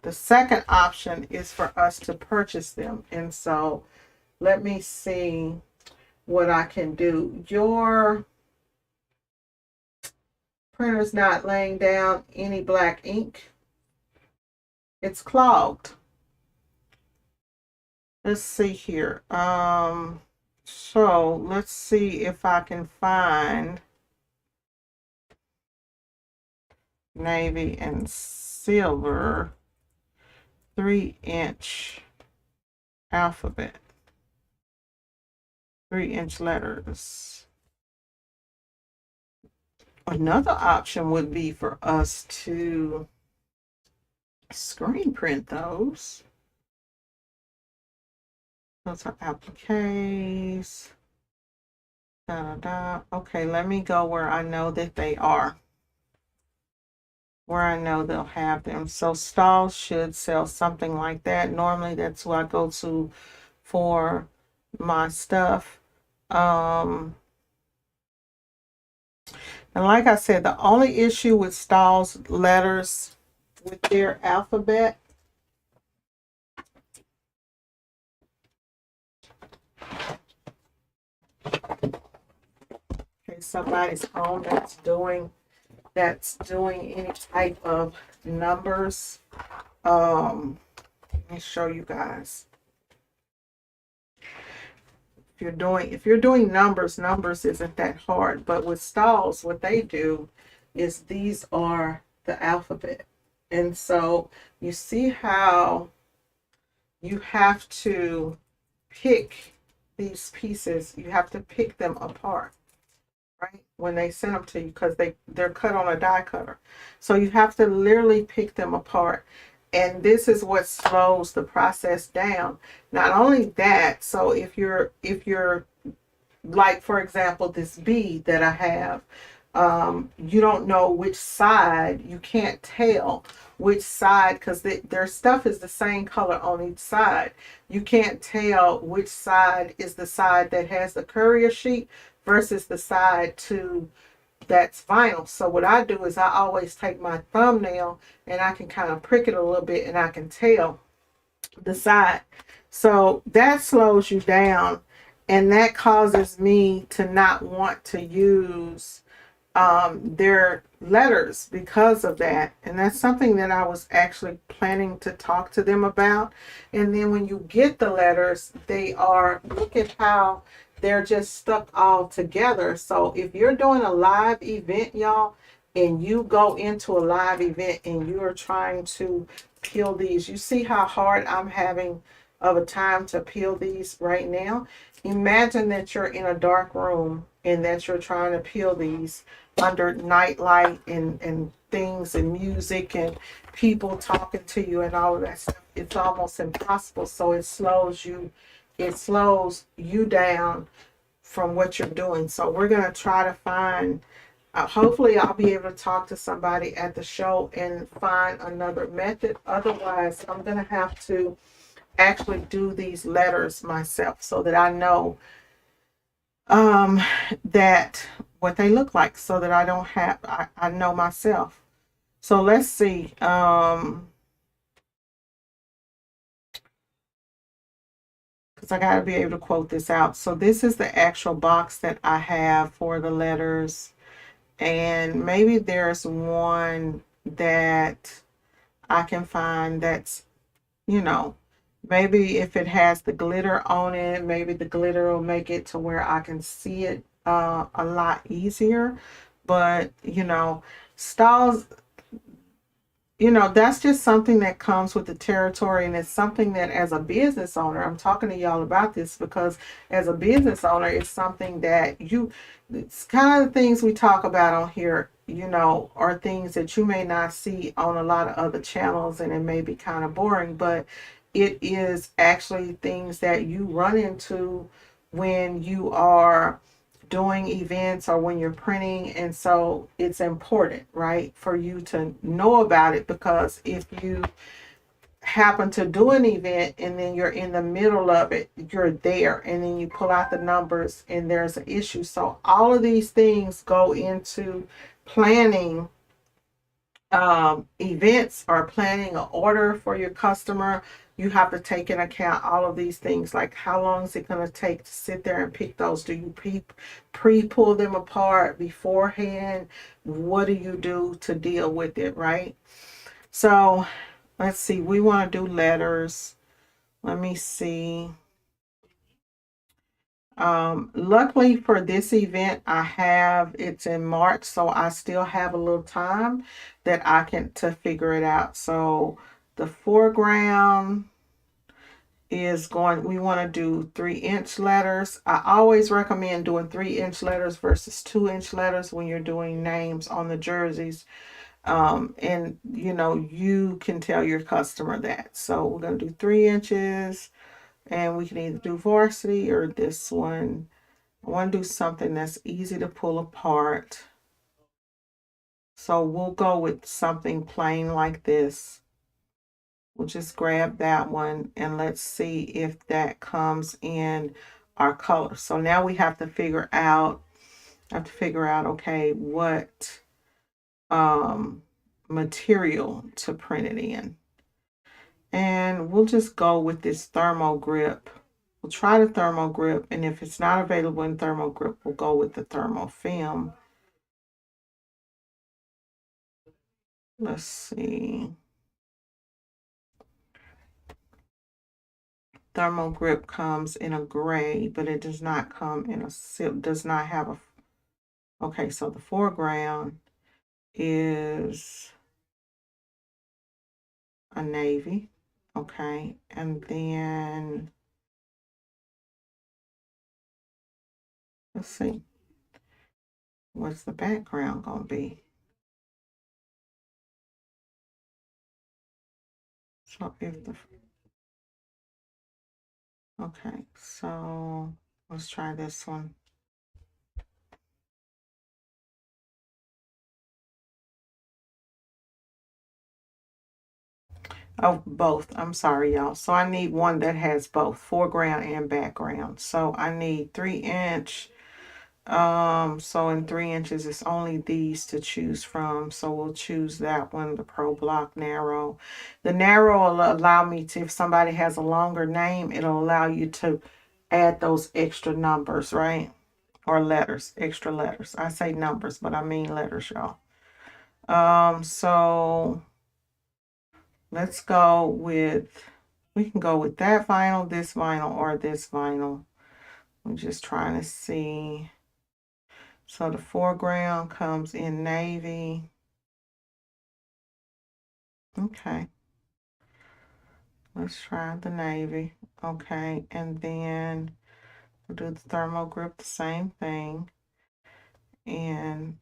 The second option is for us to purchase them. And so let me see what I can do. Your printer's not laying down any black ink. It's clogged. Let's see here. So let's see if I can find navy and silver 3-inch alphabet, 3-inch letters. Another option would be for us to screen print those. Those are appliques. Okay, let me go where I know that they are. Where I know they'll have them. So Stahl's should sell something like that. Normally that's who I go to for my stuff. And like I said, the only issue with Stahl's letters with their alphabet somebody's home that's doing any type of numbers. Let me show you guys. If you're doing numbers isn't that hard. But with Stahl's, what they do is these are the alphabet. And so you see how you have to pick these pieces, you have to pick them apart, right? When they send them to you, because they're cut on a die cutter. So you have to literally pick them apart. And this is what slows the process down. Not only that, so if you're like, for example, this B that I have, you don't know which side, you can't tell which side, because their stuff is the same color on each side. You can't tell which side is the side that has the courier sheet versus the side that's vinyl. So what I do is I always take my thumbnail and I can kind of prick it a little bit and I can tell the side. So that slows you down, and that causes me to not want to use their letters because of that. And that's something that I was actually planning to talk to them about. And then when you get the letters, look at how they're just stuck all together. So if you're doing a live event, y'all, and you go into a live event and you're trying to peel these, you see how hard I'm having of a time to peel these right now. Imagine that you're in a dark room and that you're trying to peel these under night light and things and music and people talking to you and all of that stuff. It's almost impossible. So it slows you down from what you're doing. So we're going to try to find, hopefully I'll be able to talk to somebody at the show and find another method. Otherwise, I'm going to have to actually do these letters myself so that I know that what they look like, so that I don't have, I know myself. So let's see. Because I got to be able to quote this out. So this is the actual box that I have for the letters. And maybe there's one that I can find that's, maybe if it has the glitter on it, maybe the glitter will make it to where I can see it a lot easier. But, Stahl's, that's just something that comes with the territory. And it's something that as a business owner, I'm talking to y'all about this because as a business owner, it's something that it's kind of the things we talk about on here, are things that you may not see on a lot of other channels, and it may be kind of boring, but it is actually things that you run into when you are doing events or when you're printing. And so it's important, right, for you to know about it, because if you happen to do an event and then you're in the middle of it, you're there, and then you pull out the numbers and there's an issue. So all of these things go into planning events or planning an order for your customer. You have to take into account all of these things, like how long is it going to take to sit there and pick those? Do you pre-pull them apart beforehand? What do you do to deal with it, right? So let's see, we want to do letters. Let me see. Luckily for this event, it's in March, so I still have a little time that I can to figure it out. So the foreground we want to do 3-inch letters. I always recommend doing 3-inch letters versus 2-inch letters when you're doing names on the jerseys. And you can tell your customer that. So we're going to do 3 inches, and we can either do varsity or this one. I want to do something that's easy to pull apart. So we'll go with something plain like this. We'll just grab that one and let's see if that comes in our color. So now we have to figure out, okay, what material to print it in. And we'll just go with this thermal grip. We'll try the thermal grip, and if it's not available in thermal grip, we'll go with the thermal film. Let's see. Thermal grip comes in a gray, but it does not come in a silk, does not have a, okay, so the foreground is a navy, okay, and then let's see, what's the background gonna be? So if the, okay, so let's try this one. Oh, both. I'm sorry, y'all. So I need one that has both foreground and background. So I need 3-inch. So in 3 inches, it's only these to choose from. So we'll choose that one, the Pro Block Narrow. The narrow will allow me to, if somebody has a longer name, it'll allow you to add those extra numbers, right? Or letters, extra letters. I say numbers, but I mean letters, y'all. So let's go with, we can go with that vinyl, this vinyl, or this vinyl. I'm just trying to see. So the foreground comes in navy. Okay. Let's try the navy. Okay, and then we'll do the thermal grip, the same thing. And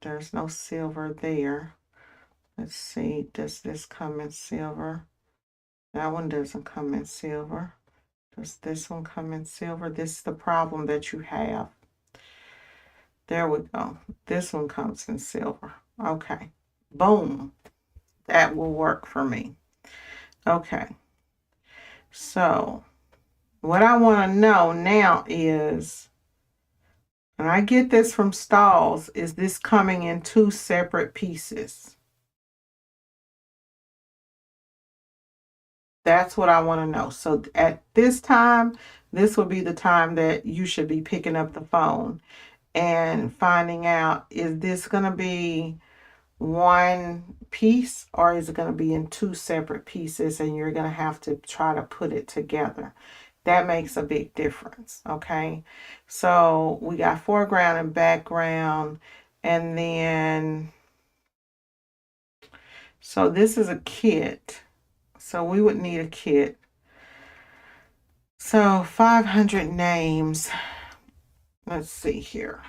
there's no silver there. Let's see, does this come in silver? That one doesn't come in silver. Does this one come in silver? This is the problem that you have. There we go. This one comes in silver. Okay. Boom. That will work for me. Okay. So what I want to know now is, and I get this from Stalls, is this coming in 2 separate pieces? That's what I want to know. So at this time, this will be the time that you should be picking up the phone and finding out, is this going to be one piece or is it going to be in 2 separate pieces, and you're going to have to try to put it together. That makes a big difference. Okay, so we got foreground and background, and then so this is a kit, so we would need a kit. So 500 names. Let's see here.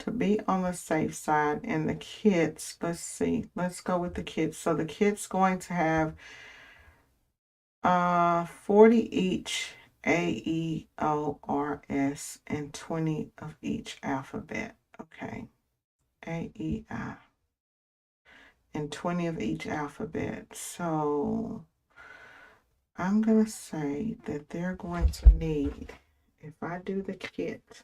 To be on the safe side, and the kits, let's see, let's go with the kits. So the kit's going to have 40 each AEORS and 20 of each alphabet. Okay. AEI and 20 of each alphabet. So I'm going to say that they're going to need, if I do the kit,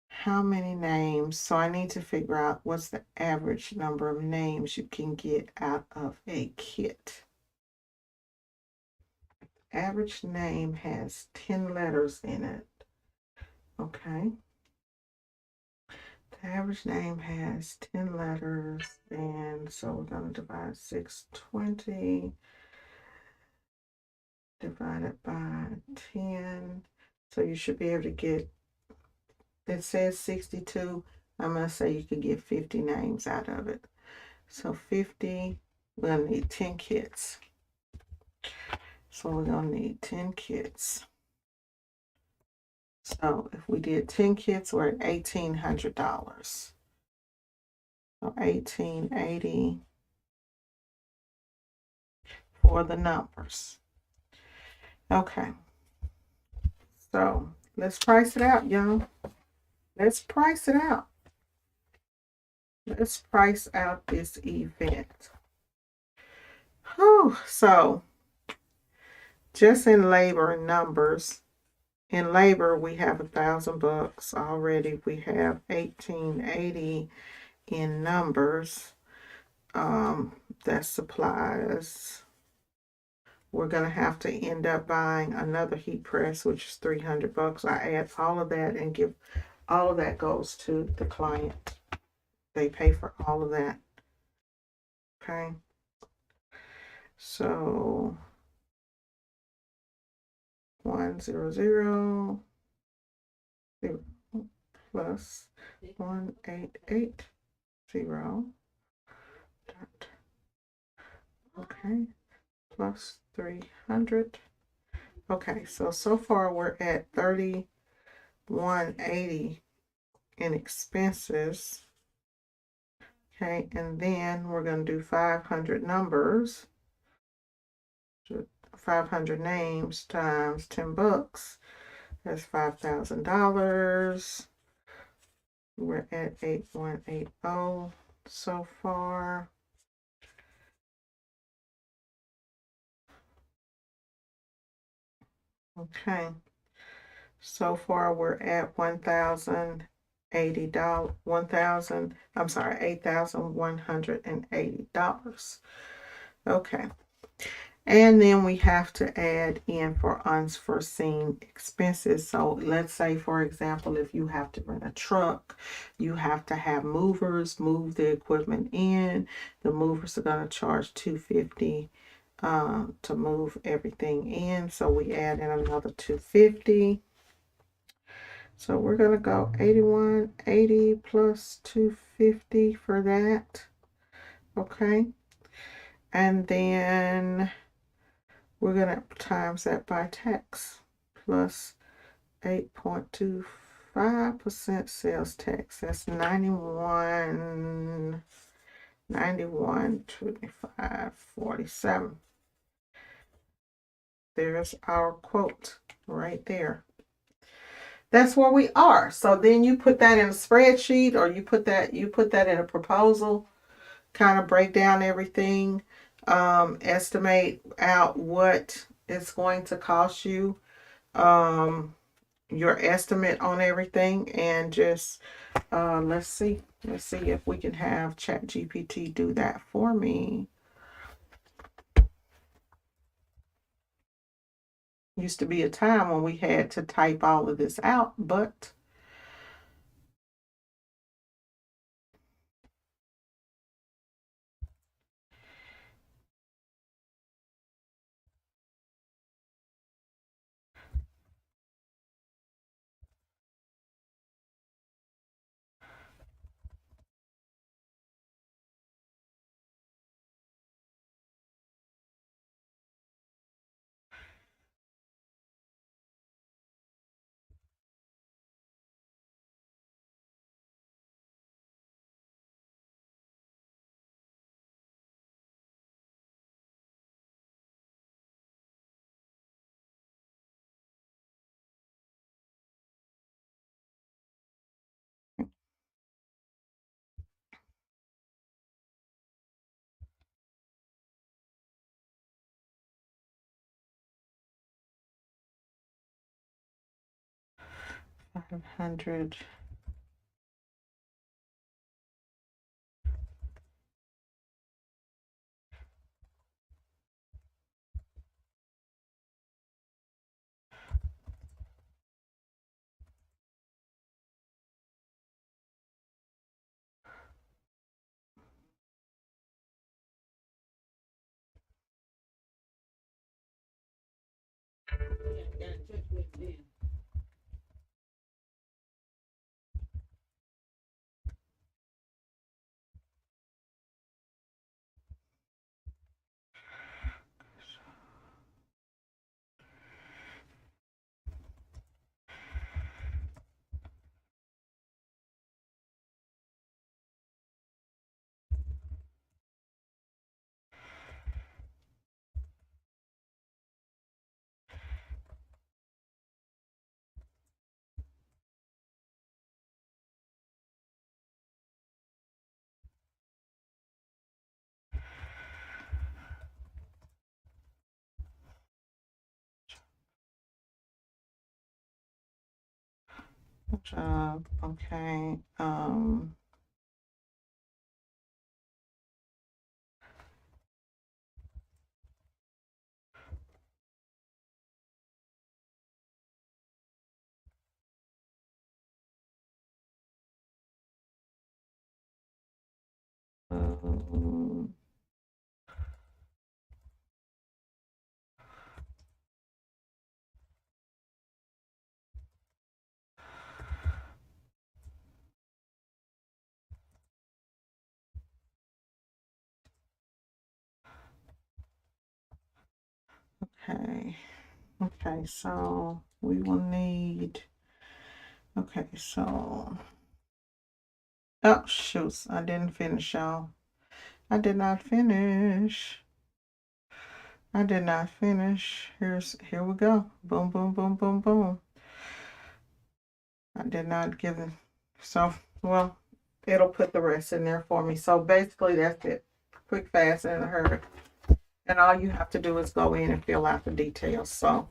how many names? So I need to figure out what's the average number of names you can get out of a kit. Average name has 10 letters in it. Okay. The average name has 10 letters, and so we're going to divide 620 divided by 10. So you should be able to get, it says 62. I'm going to say you could get 50 names out of it. So 50, we're going to need 10 kits. So we're going to need 10 kits. So if we did 10 kits, we're at $1,800. So 1880 for the numbers. Okay. So let's price it out, y'all. Let's price it out. Let's price out this event. Whew. So just in labor and numbers, in labor we have $1,000 already. We have 1880 in numbers. That's supplies. We're gonna have to end up buying another heat press, which is $300. I add all of that and give all of that goes to the client. They pay for all of that. Okay. So 100 plus 1880. Okay. Plus 300. Okay, so far we're at 3180 in expenses. Okay, and then we're going to do 500 numbers, 500 names times $10. That's $5,000. We're at 8180 so far. Okay. So far we're at $1,080. $8,180. Okay. And then we have to add in for unforeseen expenses. So let's say, for example, if you have to rent a truck, you have to have movers move the equipment in. The movers are going to charge $250 to move everything in. So we add in another $250. So we're going to go 8180 plus 250 for that. Okay. And then we're going to times that by tax plus 8.25% sales tax. That's 91.25.47. There's our quote right there. That's where we are. So then you put that in a spreadsheet, or you put that in a proposal, kind of break down everything, estimate out what it's going to cost you, your estimate on everything, and just let's see if we can have ChatGPT do that for me. Used to be a time when we had to type all of this out, but 500. Job. Okay. Um, okay. Okay, so we will need, okay, so, oh, shoots, I didn't finish, y'all. I did not finish. I did not finish. Here we go. Boom, boom, boom, boom, boom. I did not give them, so, well, it'll put the rest in there for me. So basically that's it. Quick, fast, and in a hurry. And all you have to do is go in and fill out the details. So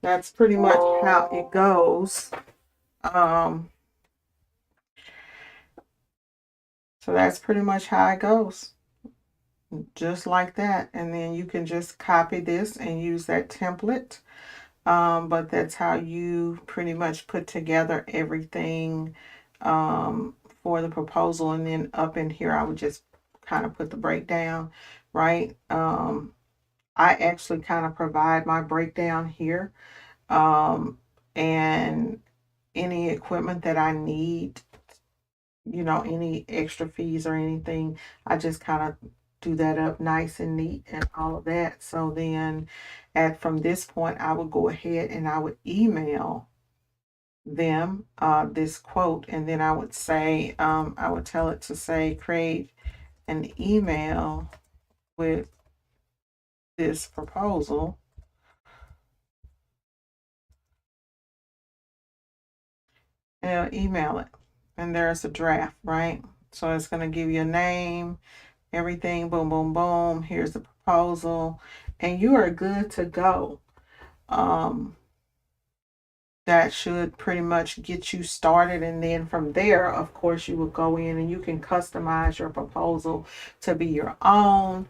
that's pretty much how it goes. So that's pretty much how it goes. Just like that. And then you can just copy this and use that template. But that's how you pretty much put together everything for the proposal. And then up in here, I would just kind of put the breakdown, right? I actually kind of provide my breakdown here. And any equipment that I need, any extra fees or anything, I just kind of do that up nice and neat and all of that. So then from this point, I would go ahead and I would email them this quote, and then I would say, I would tell it to say, create an email with this proposal and email it. And there's a draft, right? So it's going to give you a name, everything, boom, boom, boom. Here's the proposal, and you are good to go. That should pretty much get you started. And then from there, of course, you will go in and you can customize your proposal to be your own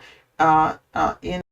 in